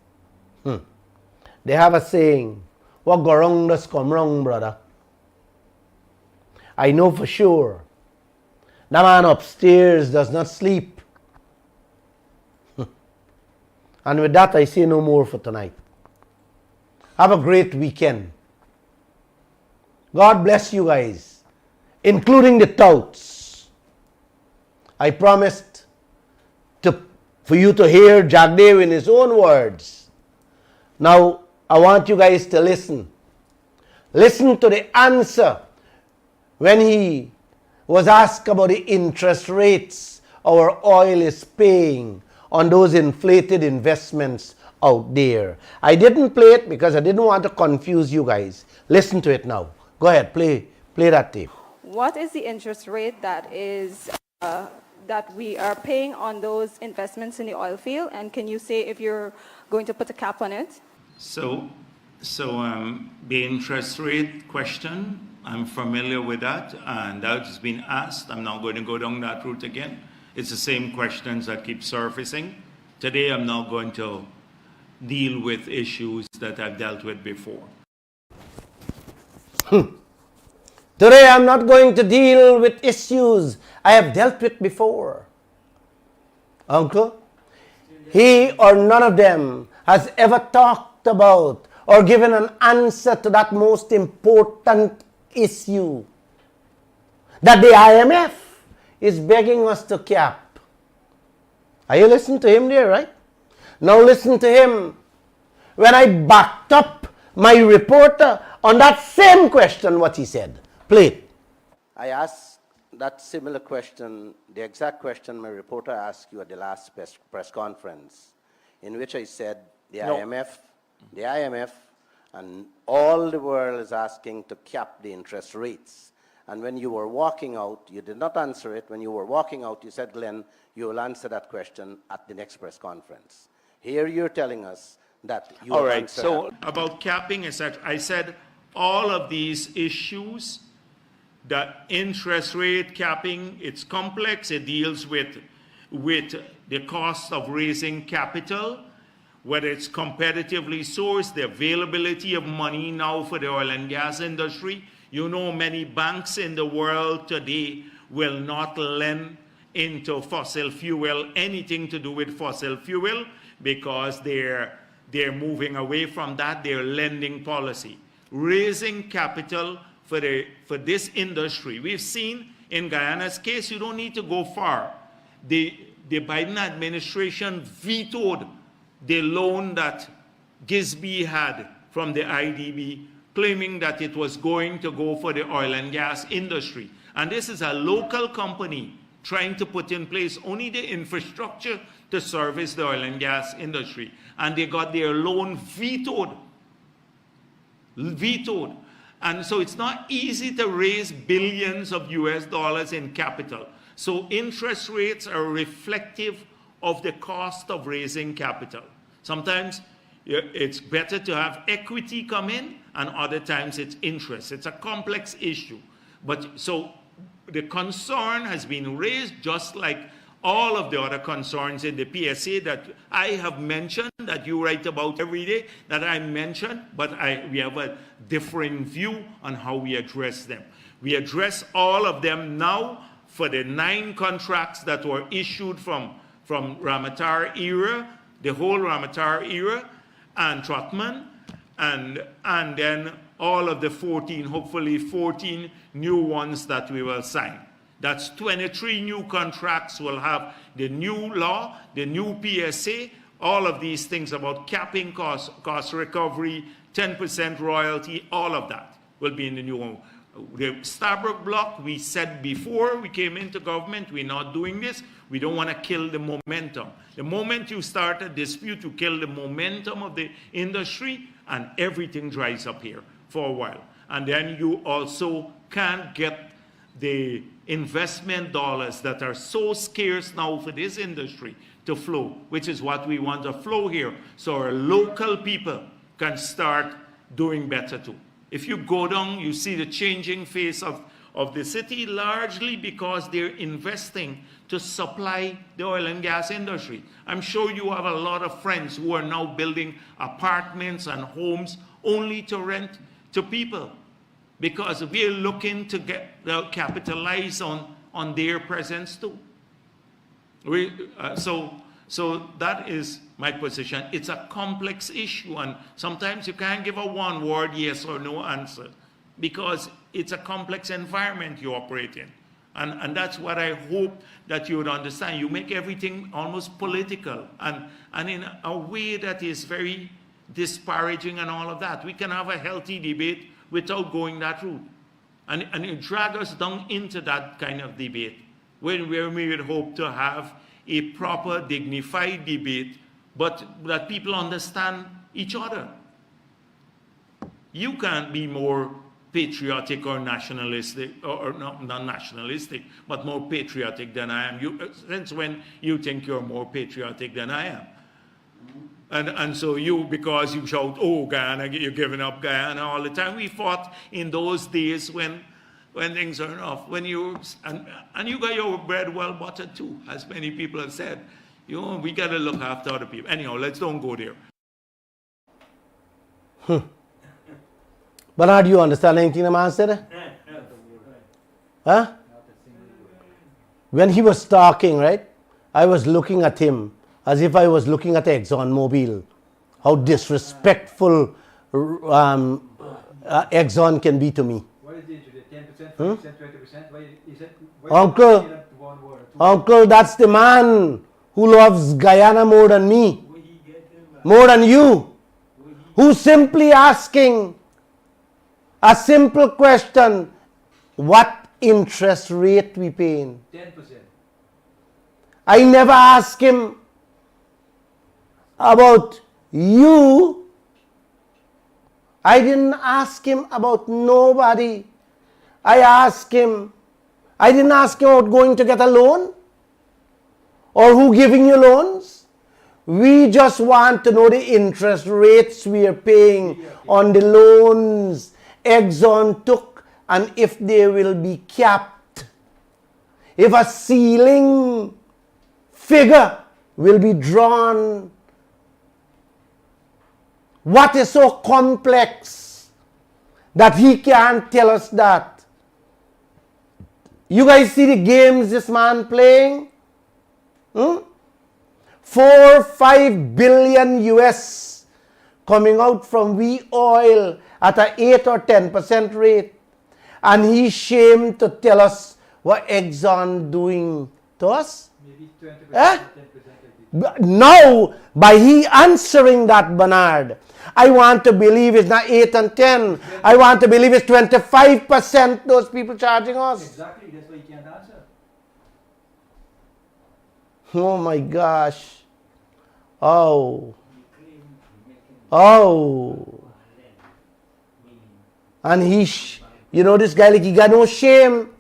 They have a saying, what go wrong does come wrong, brother. I know for sure the man upstairs does not sleep. And with that, I say no more for tonight. Have a great weekend. God bless you guys, including the touts. I promised for you to hear Jagdev in his own words. Now, I want you guys to listen. Listen to the answer when he was asked about the interest rates our oil is paying on those inflated investments out there. I didn't play it because I didn't want to confuse you guys. Listen to it now. Go ahead, play that tape. What is the interest rate that is that we are paying on those investments in the oil field? And can you say if you're going to put a cap on it? So the interest rate question, I'm familiar with that, and that's been asked. I'm not going to go down that route again. It's the same questions that keep surfacing. Today, I'm not going to deal with issues that I've dealt with before. Today, I'm not going to deal with issues I have dealt with before. Uncle, he or none of them has ever talked about or given an answer to that most important issue that the IMF is begging us to cap. Are you listening to him there, right? Now listen to him when I backed up my reporter on that same question, what he said. Play it. I asked that similar question, the exact question my reporter asked you at the last press conference, in which I said the IMF and all the world is asking to cap the interest rates. And when you were walking out, you did not answer it. When you were walking out, you said, Glenn, you will answer that question at the next press conference. Here you're telling us that you will answer that. All right, so about capping, I said all of these issues, that interest rate capping, it's complex. It deals with the cost of raising capital. whether it's competitively sourced, the availability of money now for the oil and gas industry. You know, many banks in the world today will not lend into fossil fuel, anything to do with fossil fuel, because they're moving away from that, their lending policy. Raising capital for this industry. We've seen in Guyana's case, you don't need to go far. The Biden administration vetoed the loan that Gisby had from the IDB, claiming that it was going to go for the oil and gas industry. And this is a local company trying to put in place only the infrastructure to service the oil and gas industry. And they got their loan vetoed. Vetoed. And so it's not easy to raise billions of US dollars in capital. So interest rates are reflective of the cost of raising capital. Sometimes it's better to have equity come in, and other times it's interest. It's a complex issue. But so the concern has been raised, just like all of the other concerns in the PSA that I have mentioned, that you write about every day, that I mentioned, but we have a differing view on how we address them. We address all of them now for the 9 contracts that were issued from Ramatar era, the whole Ramatar era, and Trotman, and then all of the 14, hopefully 14 new ones that we will sign. That's 23 new contracts will have the new law, the new PSA, all of these things about capping cost recovery, 10% royalty, all of that will be in the new one. The Starbrook block, we said before we came into government, we're not doing this. We don't want to kill the momentum. The moment you start a dispute, you kill the momentum of the industry, and everything dries up here for a while. And then you also can't get the investment dollars that are so scarce now for this industry to flow, which is what we want to flow here, so our local people can start doing better too. If you go down, you see the changing face of the city, largely because they're investing to supply the oil and gas industry. I'm sure you have a lot of friends who are now building apartments and homes only to rent to people, because we're looking to capitalize on their presence too. So that is my position. It's a complex issue, and sometimes you can't give a one-word yes or no answer, because it's a complex environment you operate in. And that's what I hope that you would understand. You make everything almost political, and in a way that is very disparaging and all of that. We can have a healthy debate without going that route. And you drag us down into that kind of debate, where we would hope to have a proper, dignified debate, but that people understand each other. You can't be more patriotic or nationalistic, or not nationalistic, but more patriotic than I am. Since when you think you're more patriotic than I am? And so you, because you shout, oh, Guyana, you're giving up Guyana all the time. We fought in those days when things are enough. When you, and you got your bread well buttered too, as many people have said. You know, we got to look after other people. Anyhow, let's don't go there. Bernard, you understand anything the man said? Huh? When he was talking, right, I was looking at him as if I was looking at ExxonMobil. How disrespectful Exxon can be to me. What is it? 10%, 20%, 20%? Why is it? Uncle, that's the man who loves Guyana more than me, more than you, who's simply asking a simple question: what interest rate we paying? 10%. I never asked him about you. I didn't ask him about nobody. I didn't ask him about going to get a loan or who giving you loans. We just want to know the interest rates we are paying on the loans Exxon took, and if they will be capped. If a ceiling figure will be drawn What is so complex that he can't tell us that? You guys see the games this man playing? 4-5 billion US coming out from we oil at an 8 or 10% rate. And he's shamed to tell us what Exxon doing to us. Maybe 20%, Eh? 10%. Now, by he answering that, Bernard, I want to believe it's not 8 and 10. I want to believe it's 25% those people charging us. Exactly, that's why you can't answer. Oh my gosh. Oh. Oh. And this guy, like, he got no shame.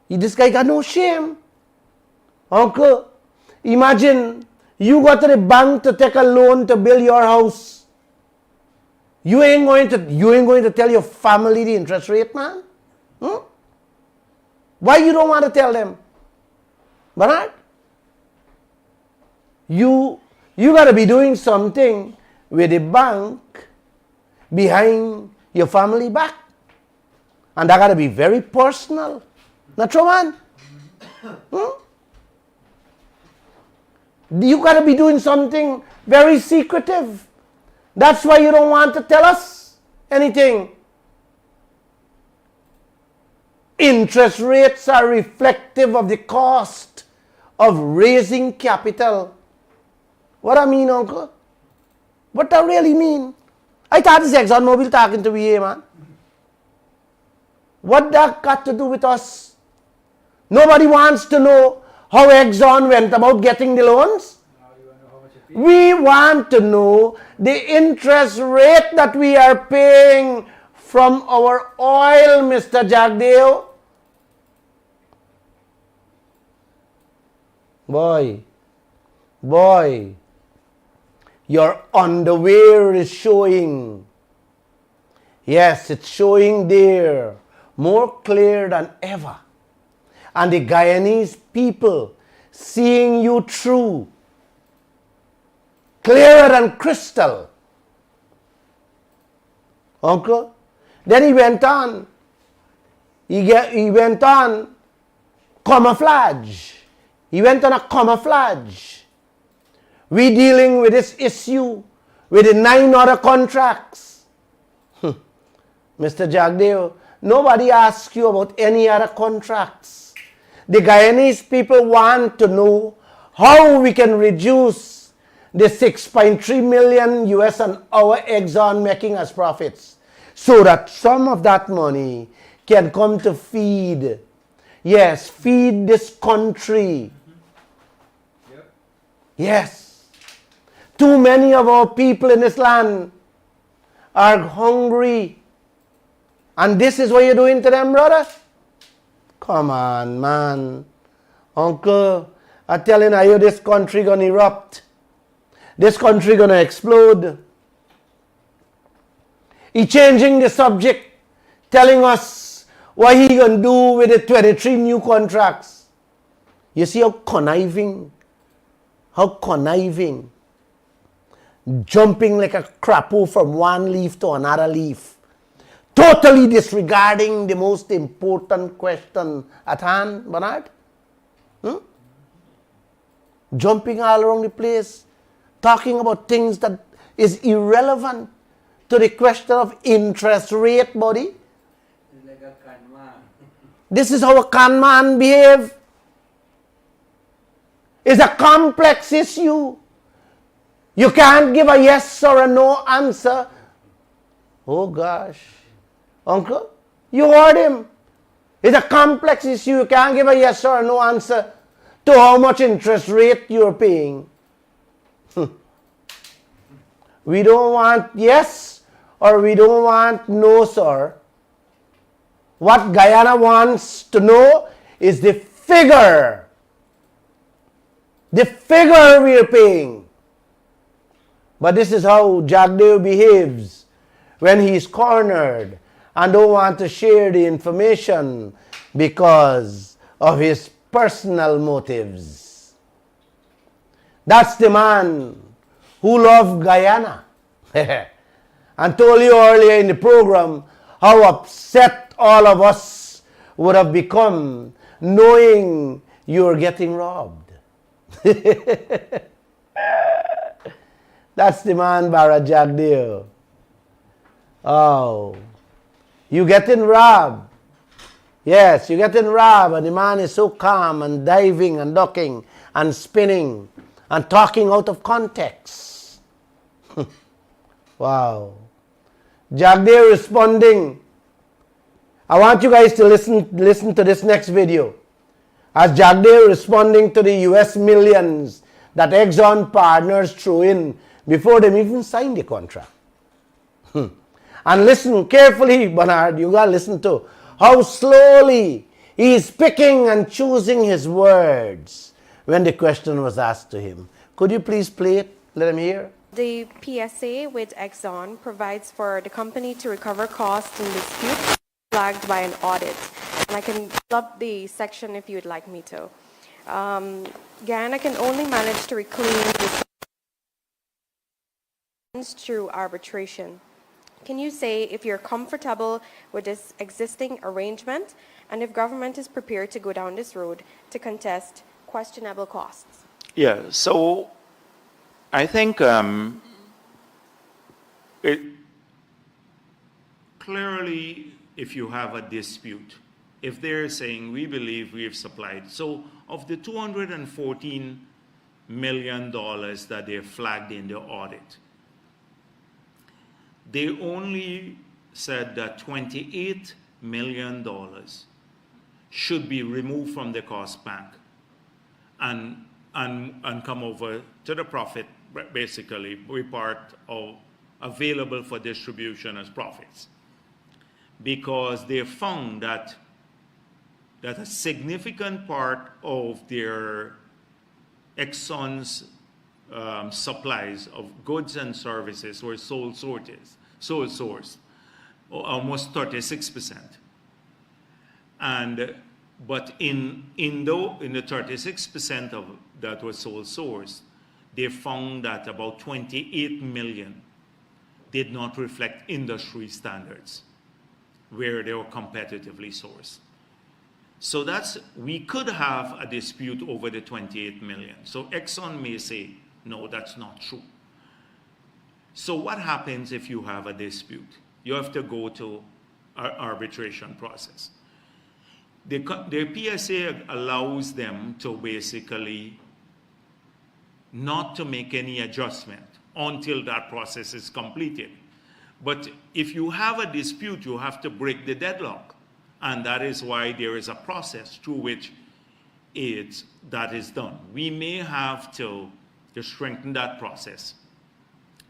This guy got no shame. Uncle, imagine you go to the bank to take a loan to build your house. You ain't going to tell your family the interest rate, man? Why you don't want to tell them? Bernard? You got to be doing something with the bank behind your family back. And that got to be very personal. Not true, man? You got to be doing something very secretive. That's why you don't want to tell us anything. Interest rates are reflective of the cost of raising capital. What I mean, uncle? What I really mean? I thought this ExxonMobil talking to me here, man. What that got to do with us? Nobody wants to know how Exxon went about getting the loans. Now you want to know how much it pays? We want to know the interest rate that we are paying from our oil, Mr. Jagdeo. Boy, your underwear is showing. Yes, it's showing there more clear than ever. And the Guyanese people seeing you through, clearer than crystal. Uncle? Then he went on. He went on camouflage. He went on a camouflage. We dealing with this issue with the 9 other contracts. Mr. Jagdeo, nobody asks you about any other contracts. The Guyanese people want to know how we can reduce the 6.3 million US an hour Exxon making as profits, so that some of that money can come to feed this country. Yep. Yes. Too many of our people in this land are hungry. And this is what you're doing to them, brother? Come on, man. Uncle, I'm telling you, this country gonna erupt. This country gonna explode. He changing the subject, telling us what he gonna do with the 23 new contracts. You see how conniving, jumping like a crapo from one leaf to another leaf, totally disregarding the most important question at hand, Bernard. Jumping all around the place, talking about things that is irrelevant to the question of interest rate, buddy. It's like a con man. This is how a con man behave. It's a complex issue. You can't give a yes or a no answer. Oh gosh. Uncle, you heard him. It's a complex issue. You can't give a yes or a no answer to how much interest rate you're paying. We don't want yes or we don't want no, sir. What Guyana wants to know is the figure. The figure we are paying. But this is how Jagdeo behaves when he's cornered and don't want to share the information because of his personal motives. That's the man who love Guyana and told you earlier in the program how upset all of us would have become knowing you were getting robbed. That's the man, Barra Jagdeo. Oh, you getting robbed. Yes, you're getting robbed, and the man is so calm and diving and ducking and spinning and talking out of context. Wow. Jagdeo responding. I want you guys to listen to this next video. As Jagdeo responding to the US millions that Exxon partners threw in before they even signed the contract. And listen carefully, Bernard, you gotta listen to how slowly he is picking and choosing his words when the question was asked to him. Could you please play it? Let him hear. The PSA with Exxon provides for the company to recover costs in disputes flagged by an audit. And I can pull up the section if you'd like me to. Guyana can only manage to reclaim this through arbitration. Can you say if you're comfortable with this existing arrangement and if government is prepared to go down this road to contest questionable costs? Yeah, so I think it clearly, if you have a dispute, if they're saying we believe we've supplied, so of the $214 million that they flagged in the audit, they only said that $28 million should be removed from the cost bank and come over to the profit, basically, be part of available for distribution as profits. Because they found that a significant part of their Exxon's supplies of goods and services were sole sourced, almost 36%. But in the 36% of that was sole sourced, they found that about 28 million did not reflect industry standards where they were competitively sourced. So we could have a dispute over the 28 million. So Exxon may say, no, that's not true. So what happens if you have a dispute? You have to go to an arbitration process. The PSA allows them to basically not to make any adjustment until that process is completed. But if you have a dispute, you have to break the deadlock. And that is why there is a process through which that is done. We may have to strengthen that process.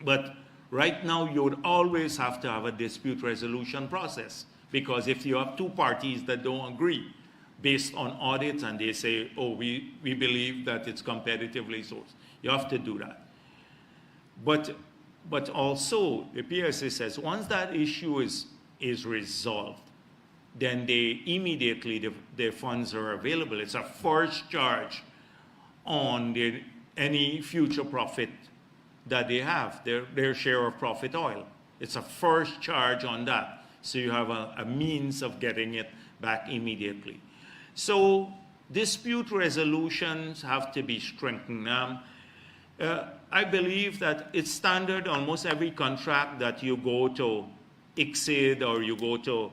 But right now, you would always have to have a dispute resolution process. Because if you have two parties that don't agree based on audits and they say, oh, we believe that it's competitively sourced, you have to do that. But also, the PSA says once that issue is resolved, then they immediately, the funds are available. It's a first charge on any future profit that they have, their share of profit oil. It's a first charge on that. So you have a means of getting it back immediately. So dispute resolutions have to be strengthened. I believe that it's standard almost every contract that you go to ICSID or you go to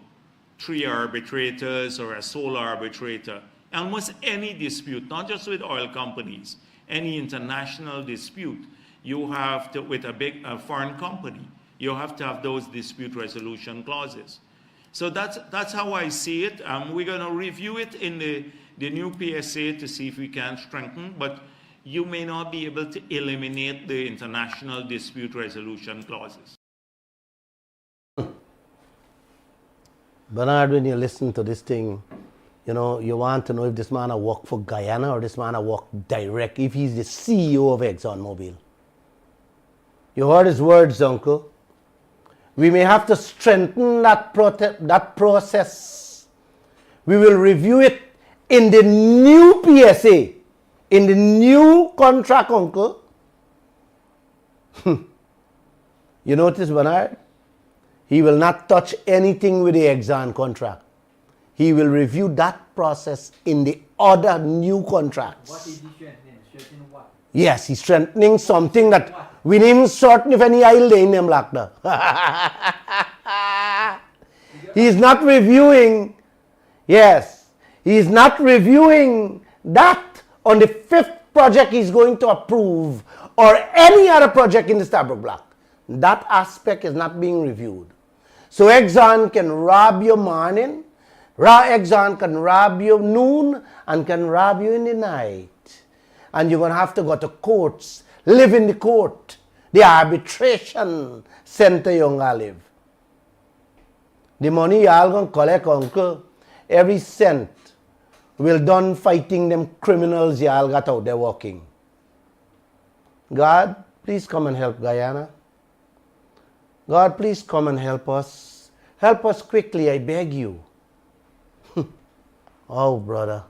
3 arbitrators or a sole arbitrator. Almost any dispute, not just with oil companies, any international dispute, you have to, with a foreign company, you have to have those dispute resolution clauses. So that's how I see it. We're going to review it in the new PSA to see if we can strengthen, but you may not be able to eliminate the international dispute resolution clauses. Bernard, when you listen to this thing, you know, you want to know if this man a work for Guyana or this man a work direct, if he's the CEO of ExxonMobil. You heard his words, Uncle. We may have to strengthen that process. We will review it in the new PSA, in the new contract, Uncle. You notice, Bernard? He will not touch anything with the Exxon contract. He will review that process in the other new contracts. What is he strengthening? Strengthening what? Yes, he's strengthening something that we didn't certain if any aisle in them like that. He's not reviewing, yes, he's not reviewing that on the 5th project he's going to approve or any other project in the Stabroek Block. That aspect is not being reviewed. So Exxon can rob you morning, Exxon can rob you noon, and can rob you in the night. And you're going to have to go to courts, live in the court, the arbitration center you're going to live. The money y'all going to collect, uncle, every cent will done fighting them criminals y'all got out there walking. God, please come and help Guyana. God, please come and help us. Help us quickly, I beg you. Oh, brother.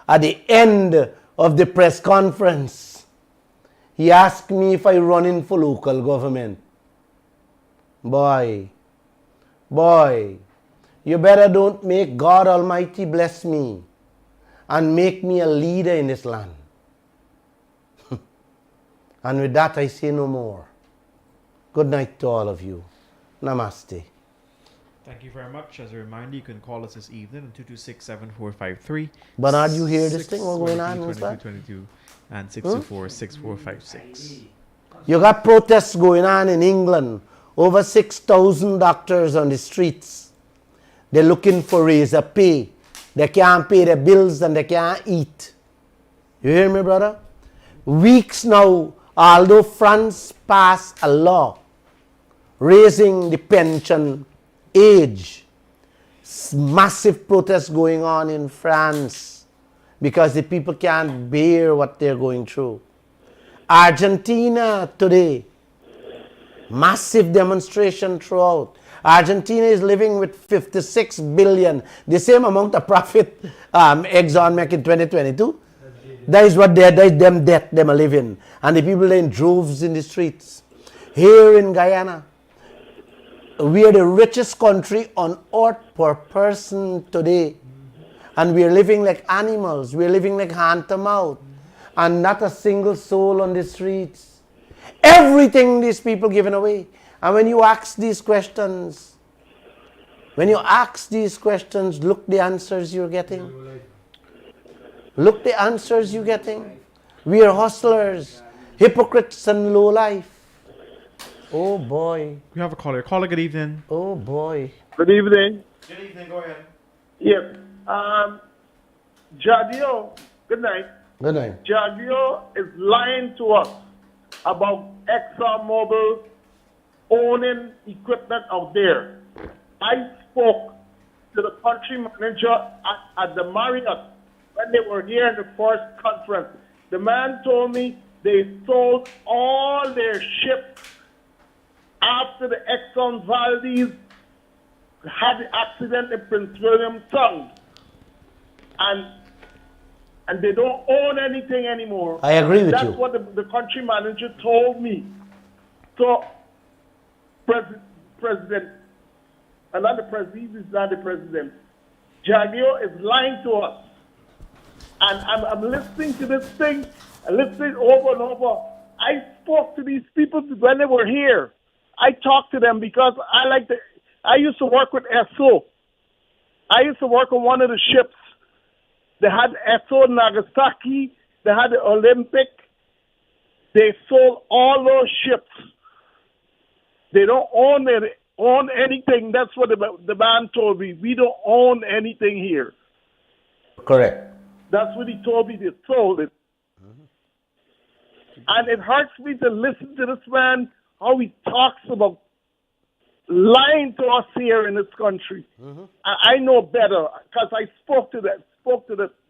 At the end of the press conference, he asked me if I run in for local government. Boy, you better don't make God Almighty bless me and make me a leader in this land. And with that, I say no more. Good night to all of you. Namaste. Thank you very much. As a reminder, you can call us this evening on 226-7453. Bernard, you hear this thing? What's going on? What's that? 22 and 624-6456. You got protests going on in England. Over 6,000 doctors on the streets. They're looking for razor pay. They can't pay their bills and they can't eat. You hear me, brother? Weeks now, although France passed a law raising the pension age, massive protests going on in France because the people can't bear what they're going through. Argentina today, massive demonstration throughout. Argentina is living with 56 billion, the same amount of profit Exxon make in 2022. That is what that is them debt them are living. And the people are in droves in the streets. Here in Guyana, we are the richest country on earth per person today. And we are living like animals. We are living like hand to mouth. And not a single soul on the streets. Everything these people giving away. And when you ask these questions, look the answers you're getting. Look the answers you're getting. We are hustlers, hypocrites and low life. Oh boy. We have a caller. Caller, good evening. Oh boy. Good evening. Good evening, go ahead. Yep. Jadio, good night. Good night. Jadio is lying to us about ExxonMobil owning equipment out there. I spoke to the country manager at the Marriott when they were here in the first conference. The man told me they sold all their ships after the Exxon Valdez had the accident in Prince William Sound. And they don't own anything anymore. I agree with you. That's what the country manager told me. So, President, and not the president, he's not the president. Jagio is lying to us. And I'm listening to this thing, and listening over and over. I spoke to these people when they were here. I talked to them because I used to work with SO. I used to work on one of the ships. They had SO Nagasaki. They had the Olympic. They sold all those ships. They don't own anything. That's what the man told me. We don't own anything here. Correct. That's what he told me. They sold it. And it hurts me to listen to this man, how he talks about lying to us here in this country. I know better because I spoke to the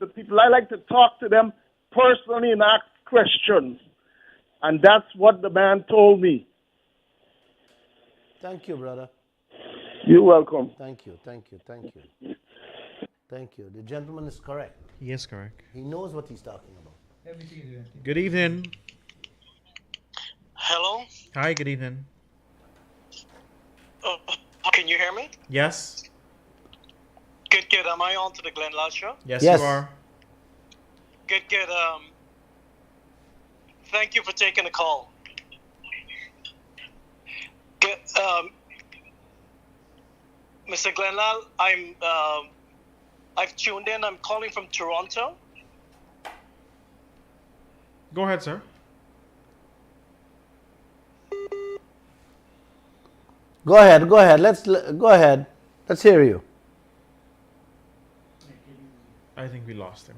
people. I like to talk to them personally and ask questions. And that's what the man told me. Thank you, brother. You're welcome. Thank you. The gentleman is correct. He is correct. He knows what he's talking about. Good evening. Hello? Hi, good evening. Can you hear me? Yes. Good, good. Am I on to the Glenn Lall show? Yes, Yes. you are. Good, good. Thank you for taking the call. Good, Mr. Glenn Lall, I've tuned in. I'm calling from Toronto. Go ahead, sir. Go ahead. Go ahead. Let's hear you. I think we lost him.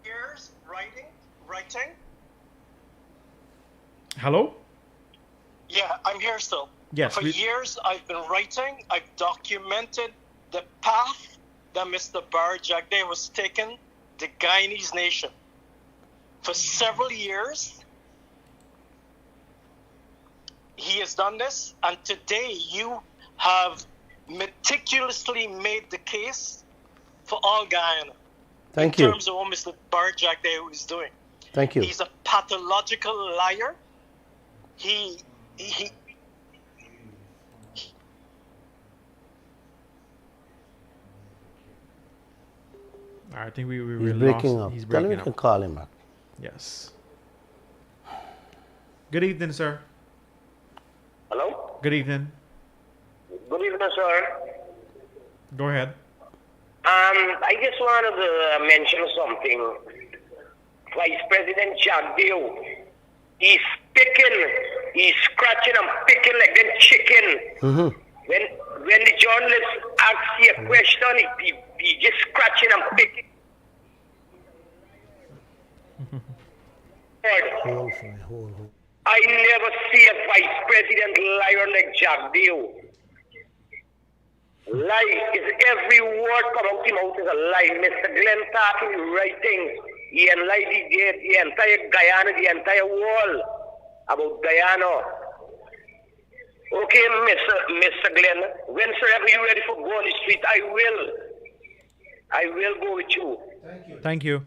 Years writing. Hello? Yeah, I'm here still. Yes. For years, I've been writing. I've documented the path that Mr. Bar Jagde was taking the Guyanese nation. For several years, he has done this, and today you have meticulously made the case for all Guyana. Thank In you. terms of what Mr. Bar Jagde is doing. Thank you. He's a pathological liar. He I think we He's really breaking lost. up. He's Tell him breaking you can up. call him back. Yes. Good evening, sir. Hello? Good evening. Good evening, sir. Go ahead. I just wanted to mention something. Vice President Jagdeo, he's scratching and picking like them chicken. Mm-hmm. When the journalist asks you a question, he just scratching and picking. Hold. I never see a vice president liar like Jagdeo. Lie is every word come out him out is a lie. Mr. Glenn talking the right things. He lied the entire Guyana, the entire world about Guyana. Okay, Mr. Glenn, whensoever you're ready for go on the street, I will go with you. Thank you.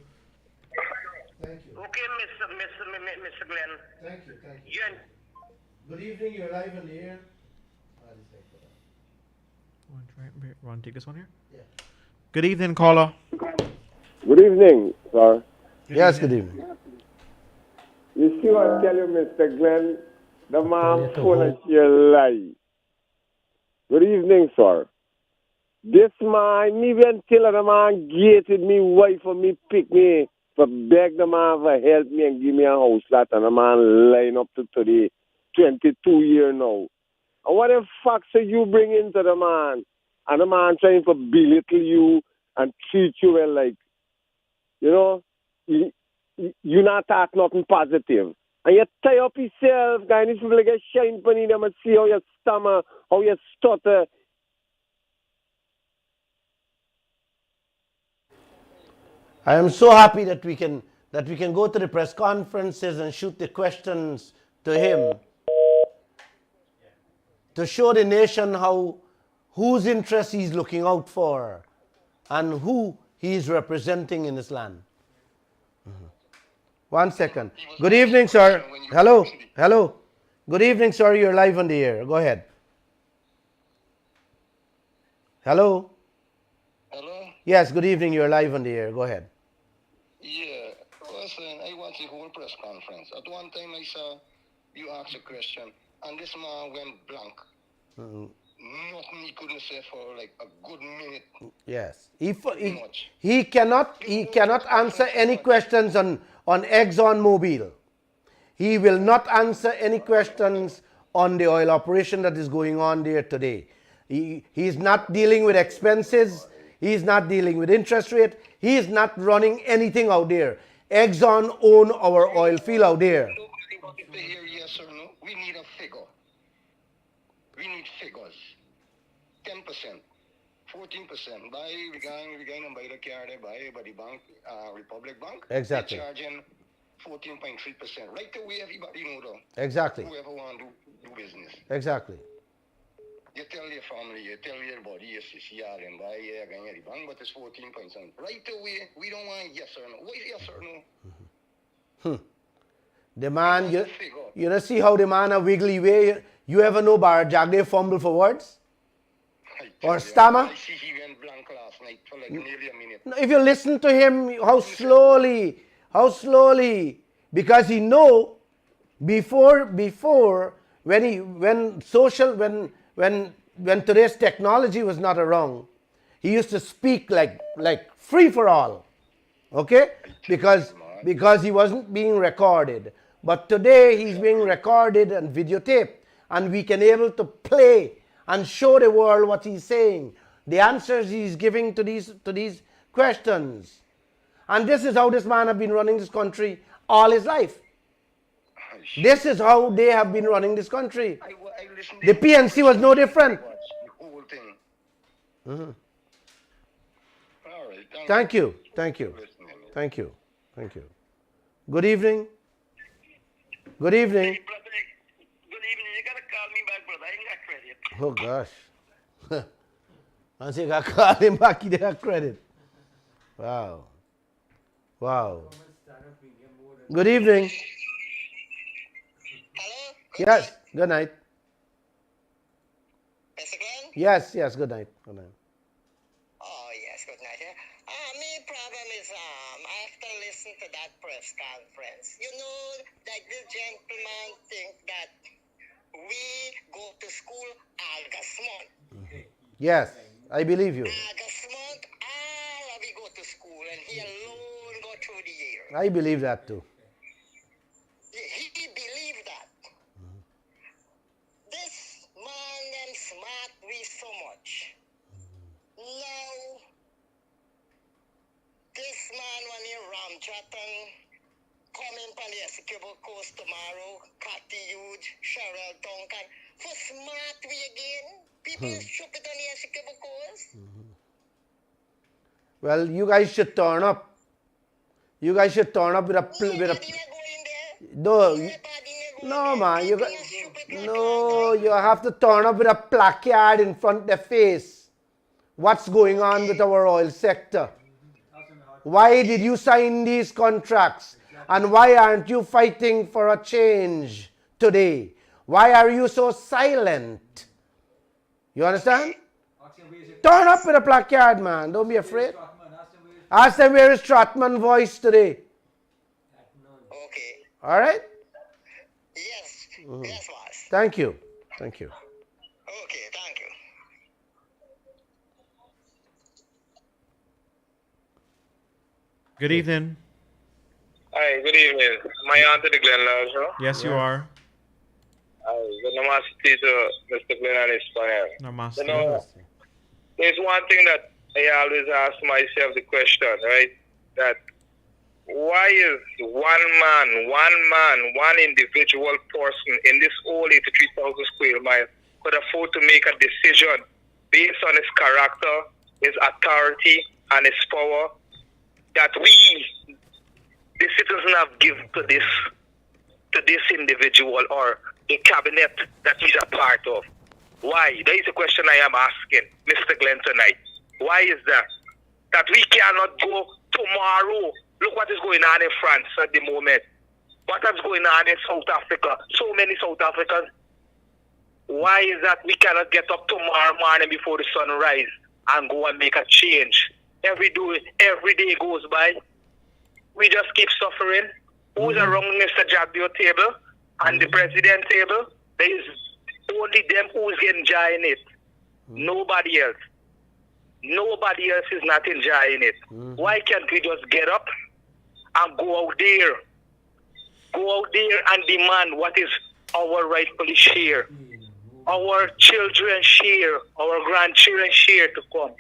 Okay, Mr. Glenn. Thank you. You Good evening. You're live on the air. Want to take this one here? Yeah. Good evening, caller. Good evening, sir. Yes, good evening. You see what I tell you, Mr. Glenn? The man Kaieteur full of sheer lie. Good evening, sir. This man, me even tell the man gated me wife for me pick me, for beg the man for help me and give me a house lot, and the man line up to today, 22 year now. And what the facts are you bringing to the man? And the man trying to belittle you and treat you well like, you know, you not talk nothing positive. And you tie up yourself, guy, and people like a shine penny, them and see how you stammer, how you stutter. I am so happy that we can go to the press conferences and shoot the questions to him to show the nation whose interest he's looking out for and who he is representing in this land. 1 second. Good evening, sir. Hello. Good evening, sir. You're live on the air. Go ahead. Hello. Hello? Yes, good evening. You're live on the air. Go ahead. Yeah. Listen, I watched the whole press conference. At one time I saw you ask a question and this man went blank. Nothing he couldn't say for like a good minute. Yes. He cannot answer any questions on ExxonMobil. He will not answer any questions on the oil operation that is going on there today. He is not dealing with expenses. He is not dealing with interest rate. He is not running anything out there. Exxon own our oil field out there. Here, yes or no? We need a figure. We need figures. 10%, 14%. Buy, we're going to buy the car they buy by the bank, Republic Bank. Exactly. They're charging 14.3%. Right away, everybody know though. Exactly. Whoever want to do business. Exactly. You tell your family, you tell your body, yes, CCR and buy again the bank, but it's 14 points. Right away, we don't want yes or no. What is yes or no? The man, you know, see how the man a wiggly way. You ever know Bar Jagde fumble for words? Or stammer? I see he went blank last night for like nearly a minute. No, if you listen to him, how slowly, because he know before when today's technology was not around, he used to speak like free for all, okay? Because he wasn't being recorded. But today he's being recorded and videotaped, and we can able to play and show the world what he's saying, the answers he's giving to these questions. And this is how this man have been running this country all his life. This is how they have been running this country. The PNC was no different. The whole thing. Mhm. All right. Thank you. Good evening. Good evening. Good evening. You gotta call me back, brother. I ain't got credit. Oh gosh. Once you got called him back, he got credit. Wow. Good evening. Hello? Yes, good night. Mr. Glenn? Yes, good night. Oh, yes, good night. My problem is, I have to listen to that press conference. You know, like the gentleman think that we go to school August month. Yes, I believe you. August month, all we go to school, and he alone go through the year. I believe that too. He believed that. This man them smart we so much. Now, this man when he Ramjatan coming from the Essequibo Coast tomorrow, Catty Huge, Cheryl Duncan, for smart we again. People is stupid on the Essequibo Coast. Well, you guys should turn up. You guys should turn up with a no man, you have to turn up with a placard in front of their face. What's going on with our oil sector? Why did you sign these contracts? And why aren't you fighting for a change today? Why are you so silent? You understand? Turn up with a placard, man. Don't be afraid. Ask them where is Stratman voice today. Okay. All right? Yes. Yes, boss. Thank you. Okay, thank you. Good evening. Hi, good evening. Am I on to the Glenn Lall show? Yes, you are. Hi, good namaste to Mr. Glenn and his panel. Namaste. You know, there's one thing that I always ask myself the question, right? That why is one individual person in this whole 83,000 square mile could afford to make a decision based on his character, his authority, and his power that we, the citizens, have given to this individual or the cabinet that he's a part of? Why? That is a question I am asking Mr. Glenn tonight. Why is that? That we cannot go tomorrow. Look what is going on in France at the moment. What is going on in South Africa? So many South Africans. Why is that we cannot get up tomorrow morning before the sun rises and go and make a change? Every day goes by. We just keep suffering. Who's around Mr. Jagdeo table and the president table? There is only them who's enjoying it. Nobody else. Nobody else is not enjoying it. Why can't we just get up and go out there? Go out there and demand what is our rightfully share. Our children share, our grandchildren share to come.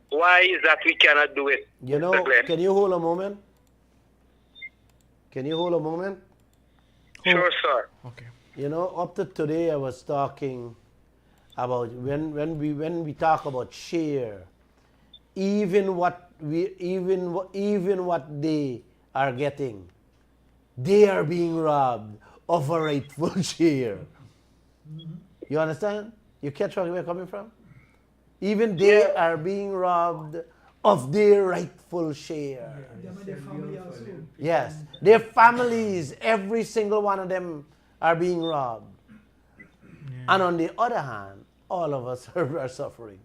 Why is that we cannot do it? You know, can you hold a moment? Can you hold a moment? Sure, sir. Okay. You know, up to today I was talking about when we talk about share, even what they are getting, they are being robbed of a rightful share. You understand? You catch where we're coming from? Even they are being robbed of their rightful share. Yes, their families, every single one of them are being robbed. And on the other hand, all of us are suffering.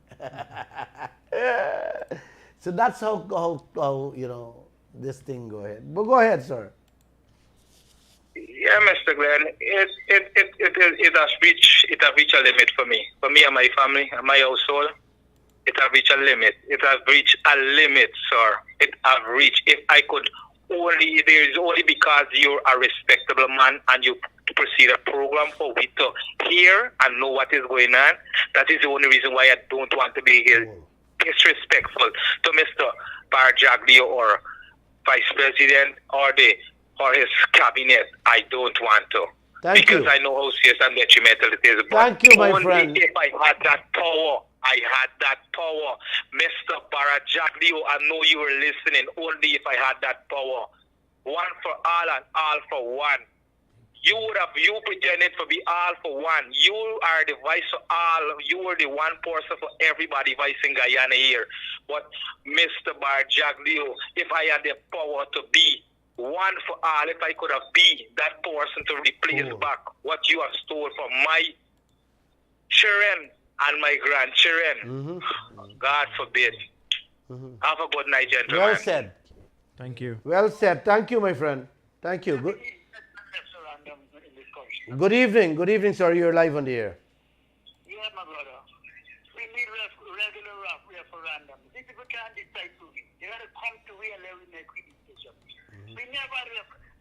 So that's how you know, this thing go ahead. But go ahead, sir. Yeah, Mr. Glenn, it has reached a limit for me and my family and my household. It has reached a limit. It has reached a limit, sir. It has reached. If I could only, there is only because you're a respectable man and you proceed a program for we to hear and know what is going on. That is the only reason why I don't want to be disrespectful to Mr. Barjaglio or Vice President or his cabinet. I don't want to. Because I know how serious and detrimental it is. But Thank you, my only friend. if I had that power. Mr. Barajaglio, I know you were listening. Only if I had that power. One for all and all for one. You pretended to be all for one. You are the voice for all. You were the one person for everybody voicing Guyana here. But Mr. Barajaglio, if I had the power to be one for all, if I could have been that person to replace back what you have stolen from my children and my grandchildren, God forbid. Have a good night, gentlemen. Well said. Thank you. Well said. Thank you, my friend. Thank you. Good evening. Good evening, sir. You're live on the air. Yeah, my brother. We need regular referendum. These people can't decide to me. They got to come to where we make a decision. We never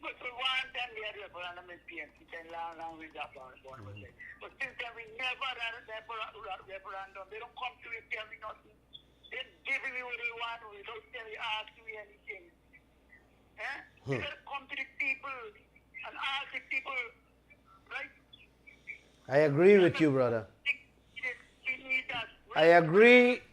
but for one time we had referendum in PNC, and long with that one. But since then we never had a referendum. They don't come to it, tell me nothing. They're giving me what they want without telling asking me anything. They got to come to the people and ask the people, right? I agree with you, brother. I agree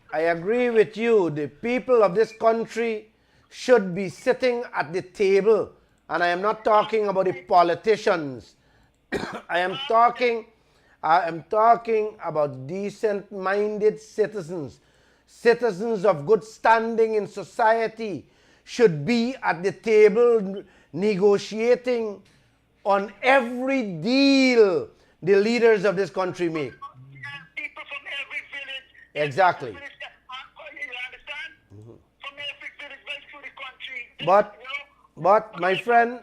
with you. The people of this country should be sitting at the table. And I am not talking about the politicians. I am talking about decent-minded citizens. Citizens of good standing in society should be at the table negotiating on every deal the leaders of this country make. People from every village. Exactly. You understand? From every village, right through the country. But my friend,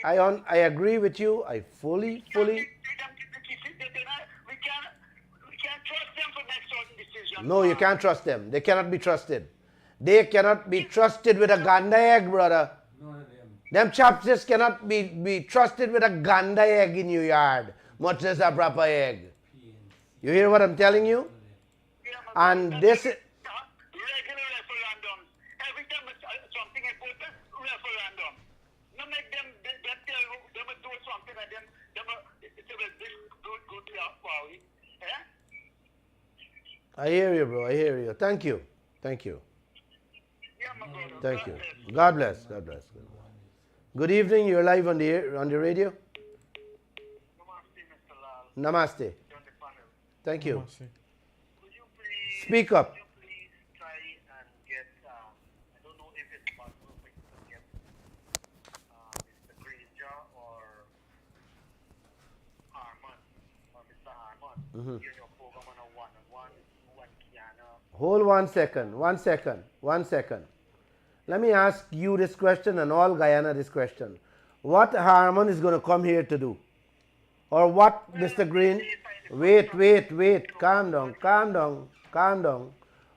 I agree with you. I fully. We can't trust them for next certain decision. No, you can't trust them. They cannot be trusted. They cannot be trusted with a ganda egg, brother. Them chaps just cannot be trusted with a ganda egg in your yard, much as a proper egg. You hear what I'm telling you? And this is... Regular referendums. Every time something important, referendum. No make them tell them do something and then they will do their power. I hear you, bro. I hear you. Thank you. Thank you. Thank you. God bless. God bless. Good evening. You're live on the air, on the radio. Namaste. Thank you. Speak up. Hold 1 second. 1 second. 1 second. Let me ask you this question and all Guyana this question. What Harmon is going to come here to do? Or what Mr. Green... Wait. Calm down.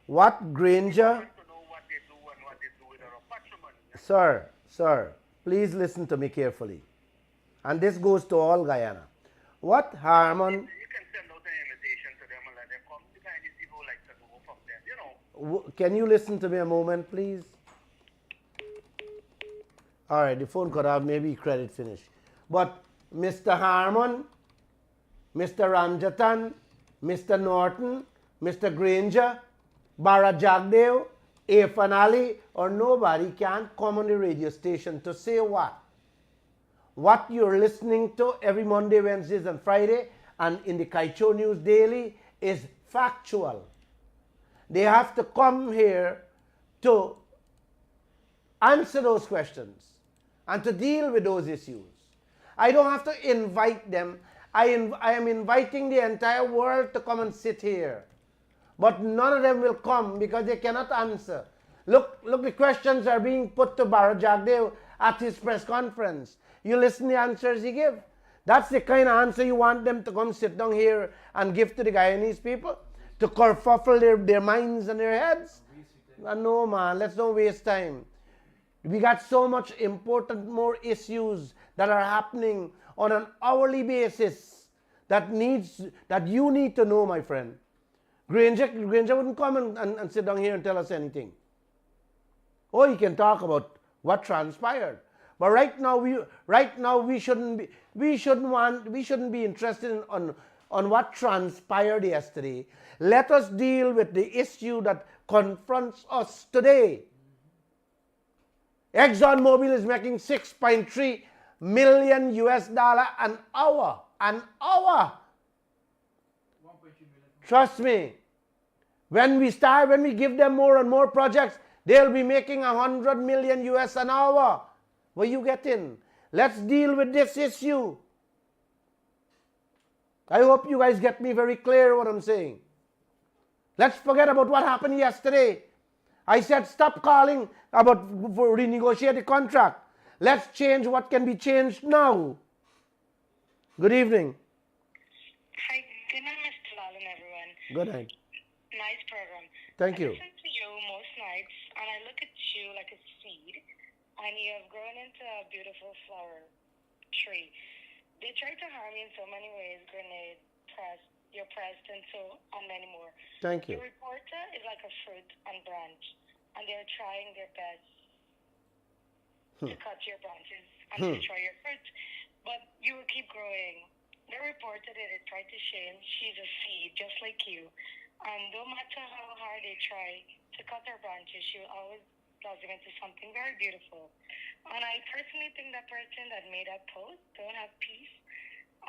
What Granger... Sir, please listen to me carefully. And this goes to all Guyana. What Harmon... Can you listen to me a moment, please? All right, the phone cut off, maybe credit finished. But Mr. Harmon, Mr. Ramjatan, Mr. Norton, Mr. Granger, Bara Jagdeo, Irfan Ali, or nobody can come on the radio station to say what? What you're listening to every Monday, Wednesdays, and Friday, and in the Kaieteur News Daily is factual. They have to come here to answer those questions and to deal with those issues. I don't have to invite them. I am inviting the entire world to come and sit here. But none of them will come because they cannot answer. Look, the questions are being put to Baro Jagdeo at his press conference. You listen to the answers he gives. That's the kind of answer you want them to come sit down here and give to the Guyanese people? To kerfuffle their minds and their heads? No, man, let's not waste time. We got so much important more issues that are happening on an hourly basis that you need to know, my friend. Granger wouldn't come and sit down here and tell us anything. Or he can talk about what transpired. But right now we shouldn't be interested on what transpired yesterday. Let us deal with the issue that confronts us today. ExxonMobil is making $6.3 million an hour. An hour. Trust me. When we give them more and more projects, they'll be making $100 million an hour. What you getting? Let's deal with this issue. I hope you guys get me very clear what I'm saying. Let's forget about what happened yesterday. I said stop calling for renegotiate the contract. Let's change what can be changed now. Good evening. Hi, good night, Mr. Lall and everyone. Good night. Nice program. Thank you. I listen to you most nights, and I look at you like a seed, and you have grown into a beautiful flower tree. They try to harm you in so many ways, grenade, press, your president, so on many more. Thank you. Your reporter is like a fruit and branch, and they're trying their best to cut your branches and destroy your fruit. But you will keep growing. The reporter that they tried to shame, she's a seed, just like you. And no matter how hard they try to cut her branches, she will always blossom into something very beautiful. And I personally think that person that made that post don't have peace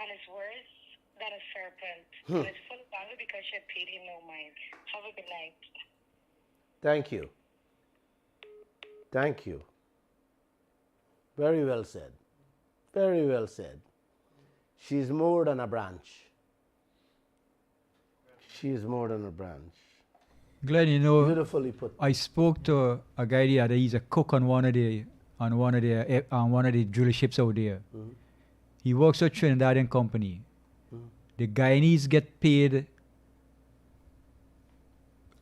and is worse than a serpent. And it's full of value because she had paid him no mind. Have a good night. Thank you. Thank you. Very well said. Very well said. She's more than a branch. She is more than a branch. Glenn, you know, beautifully put. I spoke to a guy the other. He's a cook on one of the driller ships out there. Mm-hmm. He works for Trinidad and Company. Mm-hmm. The Guyanese get paid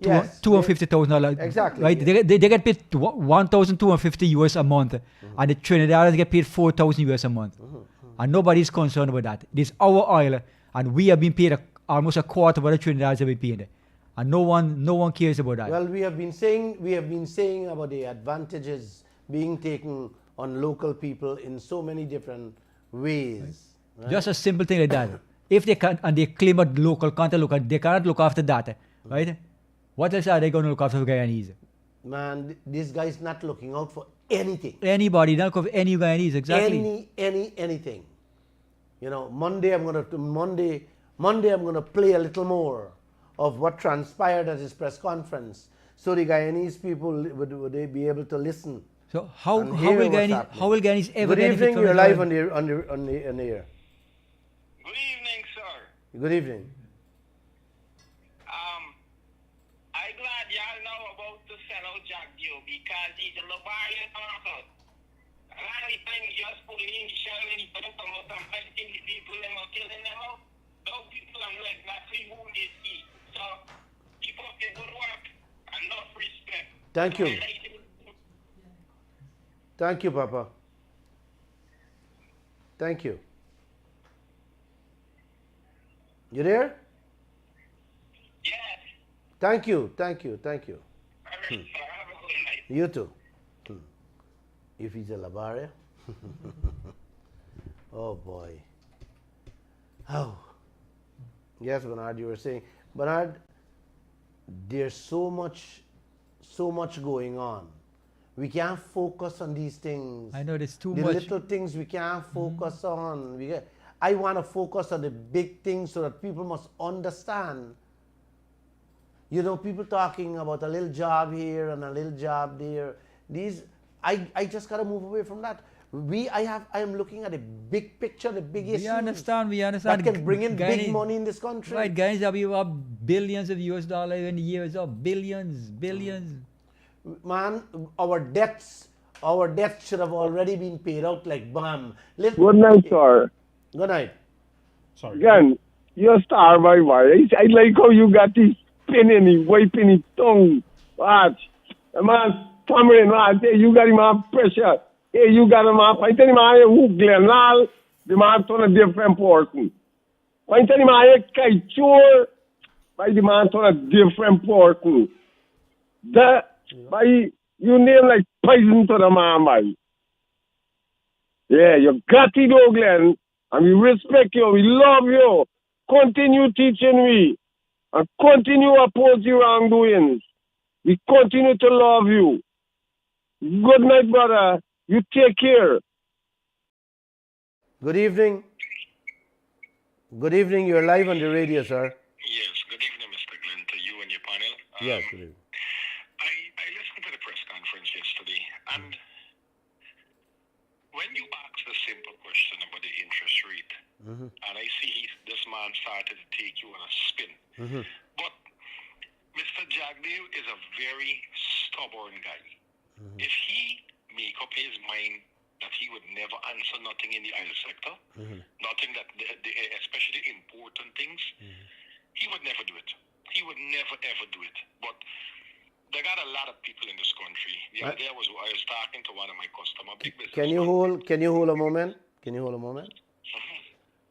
$250,000. Exactly. Right? Yeah. They get paid $1,250 a month, and the Trinidadians get paid $4,000 a month. And nobody's concerned about that. This our oil, and we have been paid almost a quarter of what the Trinidadians have been paid. And no one cares about that. Well, we have been saying about the advantages being taken on local people in so many different ways. Right? Just a simple thing like that. If they can and they claim that local can't look at, they cannot look after that, right? What else are they going to look after for Guyanese? Man, this guy's not looking out for anything. Anybody, not for any Guyanese, exactly. Anything. You know, Monday I'm gonna play a little more of what transpired at his press conference, so the Guyanese people would they be able to listen. So how will Guyanese ever benefit? Good evening. You're live on the air. Good evening, sir. Good evening. I'm glad y'all know about to sell out Jagdeo because he's a Lobarian author. A lot of the things you're supposed to shell and he's talking about some fighting the people and killing them out. Those people are like not free who they see. So keep up your good work and enough respect. Thank you. Thank you, Papa. Thank you. You there? Yes. Thank you. You too. If he's a Labaria. Oh boy. Oh. Yes, Bernard, you were saying. Bernard, there's so much going on. We can't focus on these things. I know there's too much. much. The little things we can't focus on. I want to focus on the big things so that people must understand. You know, people talking about a little job here and a little job there. I just got to move away from that. I am looking at the big picture, the big issues. We understand. That can bring in Guyanese, big money in this country. Right, Guyanese have you billions of US dollars in years, billions. Man, our debts should have already been paid out like bam. Good night, sir. Good night. Sorry. Again, you're star by wire. I like how you got this pen in his wiping his tongue. Watch. The man stammering, hey, you got him on pressure. Hey, you got him on. I tell him, who Glenn Lall, the man turn a different person. I tell him, Kaieteur, by the man turn a different person. By you name like poison to the man, by. Yeah, you got it, though, Glenn. And we respect you. We love you. Continue teaching me. And continue oppose your wrongdoings. We continue to love you. Good night, brother. You take care. Good evening. Good evening. You're live on the radio, sir. Yes, good evening, Mr. Glenn, to you and your panel. Yes, good evening. I listened to the press conference yesterday, and when you asked the simple question about the interest rate, and I see this man started to take you on a spin. But Mr. Jagdev is a very stubborn guy. If he make up his mind that he would never answer nothing in the oil sector, nothing that, especially important things, he would never do it. He would never ever do it. But they got a lot of people in this country. The other day I was talking to one of my customers, big business. Can you hold a moment? Can you hold a moment?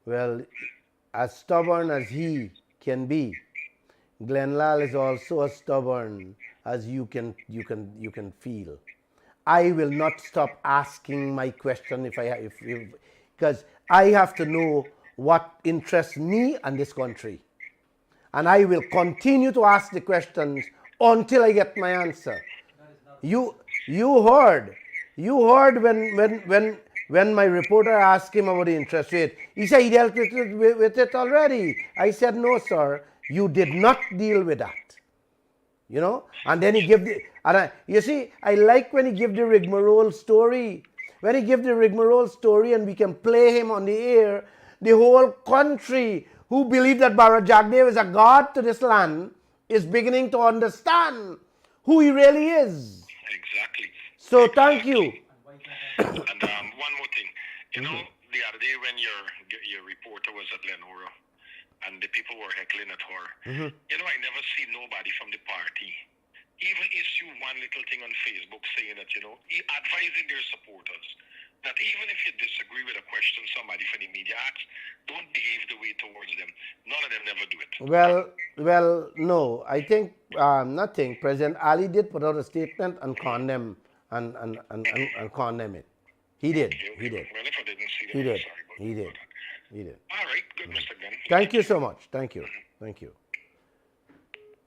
Well, as stubborn as he can be, Glenn Lall is also as stubborn as you can feel. I will not stop asking my question because I have to know what interests me and this country. And I will continue to ask the questions until I get my answer. You heard when my reporter asked him about the interest rate. He said he dealt with it already. I said, no, sir, you did not deal with that. You know, and then he gave you see, I like when he give the rigmarole story. When he give the rigmarole story and we can play him on the air, the whole country who believe that Bharat Jagdev is a god to this land is beginning to understand who he really is. Exactly. So thank you. And one more thing. You know, the other day when your reporter was at Lenora, and the people were heckling at her. You know, I never see nobody from the party even issue one little thing on Facebook saying that, you know, advising their supporters that even if you disagree with a question somebody from the media asks, don't behave the way towards them. None of them never do it. Well, no. I think nothing. President Ali did put out a statement and condemn and condemn it. He did. Well, if I didn't see that, He did. I'm sorry. He did. He did. All right, good, Mr. Glenn. Thank you so much. Thank you. Thank you.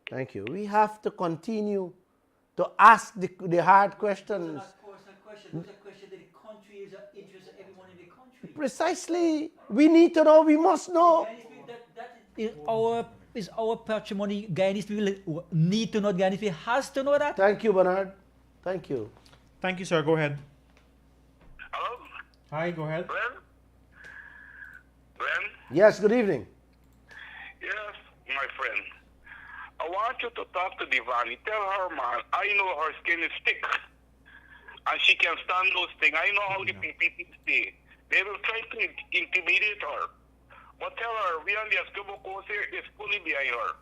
Thank you. We have to continue to ask the hard questions. Those are questions that the country is of interest of everyone in the country. Precisely. We need to know. We must know. That is our patrimony. Guyanese people need to know. Guyanese people has to know that. Thank you, Bernard. Thank you. Thank you, sir. Go ahead. Hello? Hi, go ahead. Glenn? Yes, good evening. Yes, my friend. I want you to talk to Divani. Tell her, man, I know her skin is thick. And she can stand those things. I know how the people stay. They will try to intimidate her. But tell her, we on the Escobar Coast here is fully behind her.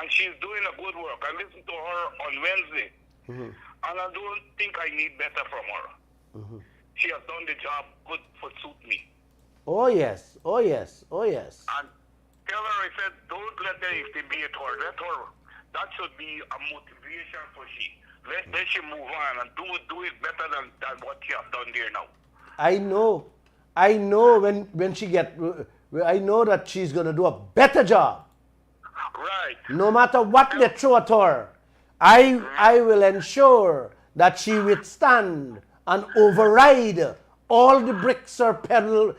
And she's doing a good work. I listened to her on Wednesday. And I don't think I need better from her. She has done the job good for suit me. Oh, yes. Oh, yes. Oh, yes. And tell her, I said, don't let them intimidate her. Let her. That should be a motivation for she. Let she move on and do it better than what she has done there now. I know when she I know that she's going to do a better job. Right. No matter what they throw at her, I will ensure that she withstand and override all the bricks or pebbles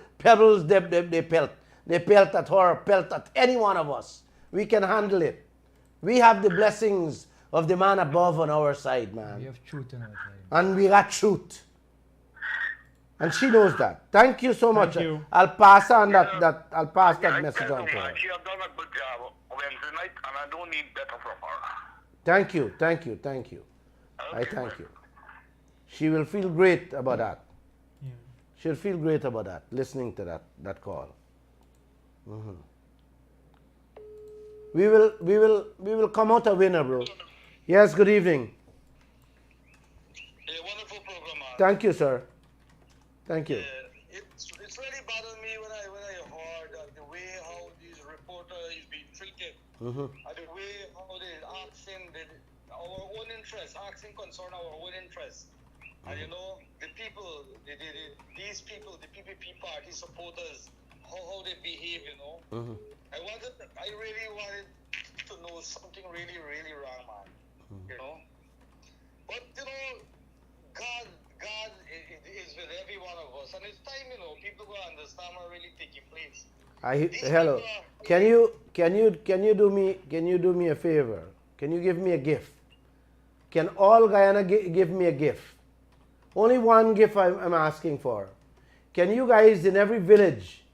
they pelt. They pelt at her, pelt at any one of us. We can handle it. We have the blessings of the man above on our side, man. We have truth on our side. And we got truth. And she knows that. Thank you so much. you. I'll pass on I'll pass that message on to her. She has done a good job Wednesday night, and I don't need better from her. Thank you. I thank you. She will feel great about that. Yeah. She'll feel great about that, listening to that call. Mhm. We will come out a winner, bro. Yes, good evening. A wonderful program, man. Thank you, sir. Thank you. It's really bothered me when I heard the way how this reporter is being treated, Mhm. and the way how they asking our own interests, asking concern our own interests, and you know the people, these people, the PPP party supporters, how they behave, you know. Mhm. I really wanted to know something really, really wrong, man. You know, but you know, God is with every one of us, and it's time, you know, people go understand what really taking place. Hello. Can you do me a favor? Can you give me a gift? Can all Guyana give me a gift? Only one gift I'm asking for. Can you guys in every village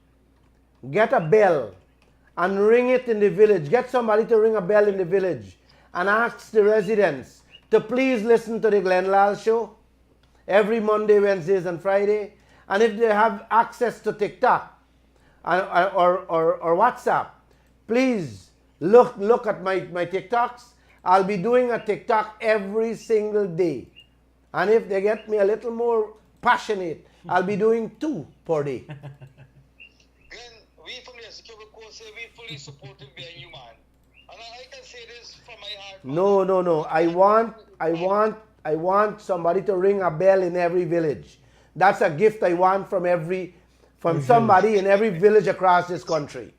get a bell and ring it in the village? Get somebody to ring a bell in the village and ask the residents to please listen to the Glenn Lall show every Monday, Wednesdays, and Friday. And if they have access to TikTok or WhatsApp, please look at my TikToks. I'll be doing a TikTok every single day. And if they get me a little more passionate, I'll be doing 2 per day. We from the security course say we fully supportive behind you, man. And I can say this from my heart. No. I want somebody to ring a bell in every village. That's a gift I want from somebody in every village across this country.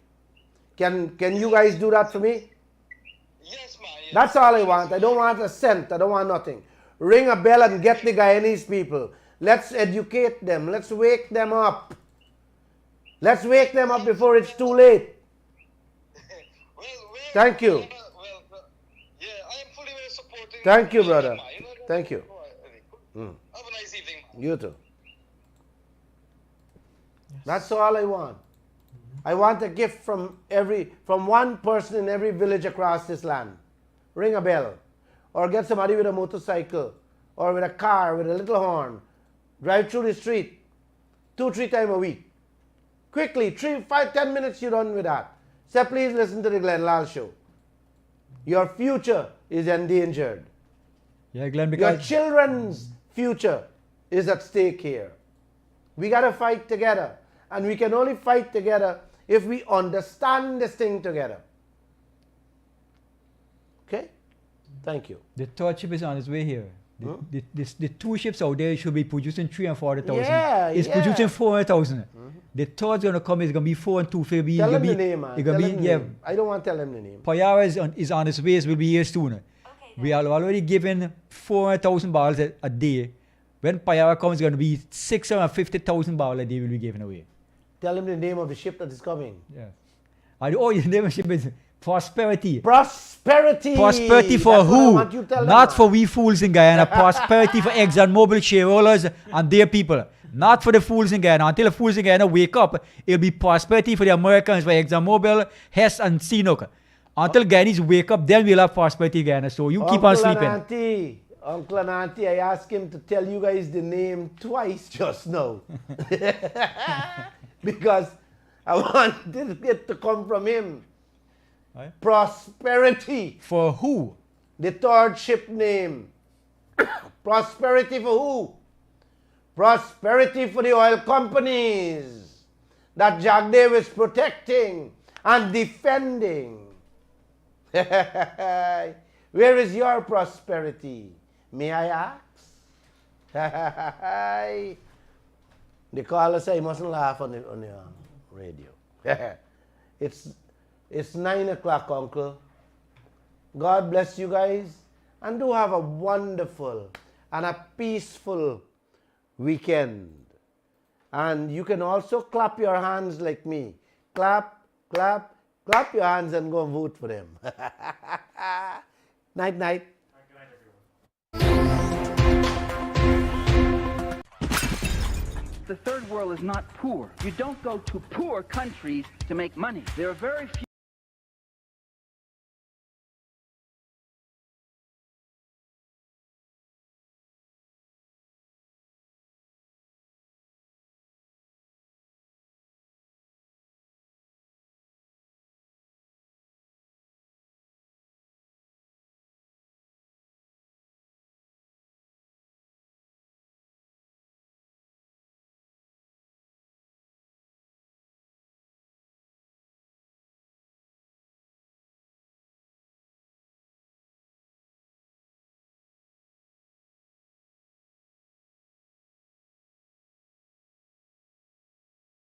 Can you guys do that for me? Yes, man. Yes. That's all I want. I don't want a cent. I don't want nothing. Ring a bell and get the Guyanese people. Let's educate them. Let's wake them up. Let's wake them up before it's too late. Thank you. Yeah, I am fully supporting. Thank you, brother. Thank you. Have a nice evening. You too. That's all I want. I want a gift from one person in every village across this land. Ring a bell. Or get somebody with a motorcycle or with a car with a little horn. Drive through the street 2-3 times a week. Quickly, 3, 5, 10 minutes you're done with that. Say, please listen to the Glenn Lall show. Your future is endangered. Yeah, Glenn, Your because children's future is at stake here. We got to fight together. And we can only fight together if we understand this thing together. Okay? Thank you. the third ship is on its way here. The 2 ships out there should be producing 3 and 40,000. Yeah, it's producing 400,000. The third's going to come, it's going to be 4 and 2. Tell them the name, man. Tell them the name. I don't want to tell them the name. Payara is on its way, it will be here soon. We are already given 400,000 barrels a day. When Payara comes, it's going to be 650,000 barrels a day will be given away. Tell them the name of the ship that is coming. Yeah. And the name of the ship is Prosperity. Prosperity. Prosperity for That's who? what I want you to tell Not them, for we fools in Guyana. Prosperity for ExxonMobil shareholders and their people. Not for the fools in Guyana. Until the fools in Guyana wake up, it'll be prosperity for the Americans, for ExxonMobil, Hess, and CNOOC. Until Guyanese wake up, then we'll have prosperity in Guyana. So you keep on sleeping. Uncle and Auntie, I asked him to tell you guys the name twice just now. Because I wanted it to come from him. Right. Prosperity. For who? The third ship name. Prosperity for who? Prosperity for the oil companies that Jack Davis protecting and defending. Where is your prosperity? May I ask? The caller say, you mustn't laugh on the radio. It's 9 o'clock, Uncle. God bless you guys. And do have a wonderful and a peaceful weekend. And you can also clap your hands like me. Clap, clap, clap your hands and go and vote for them. Night, night. the third world is not poor. You don't go to poor countries to make money. There are very few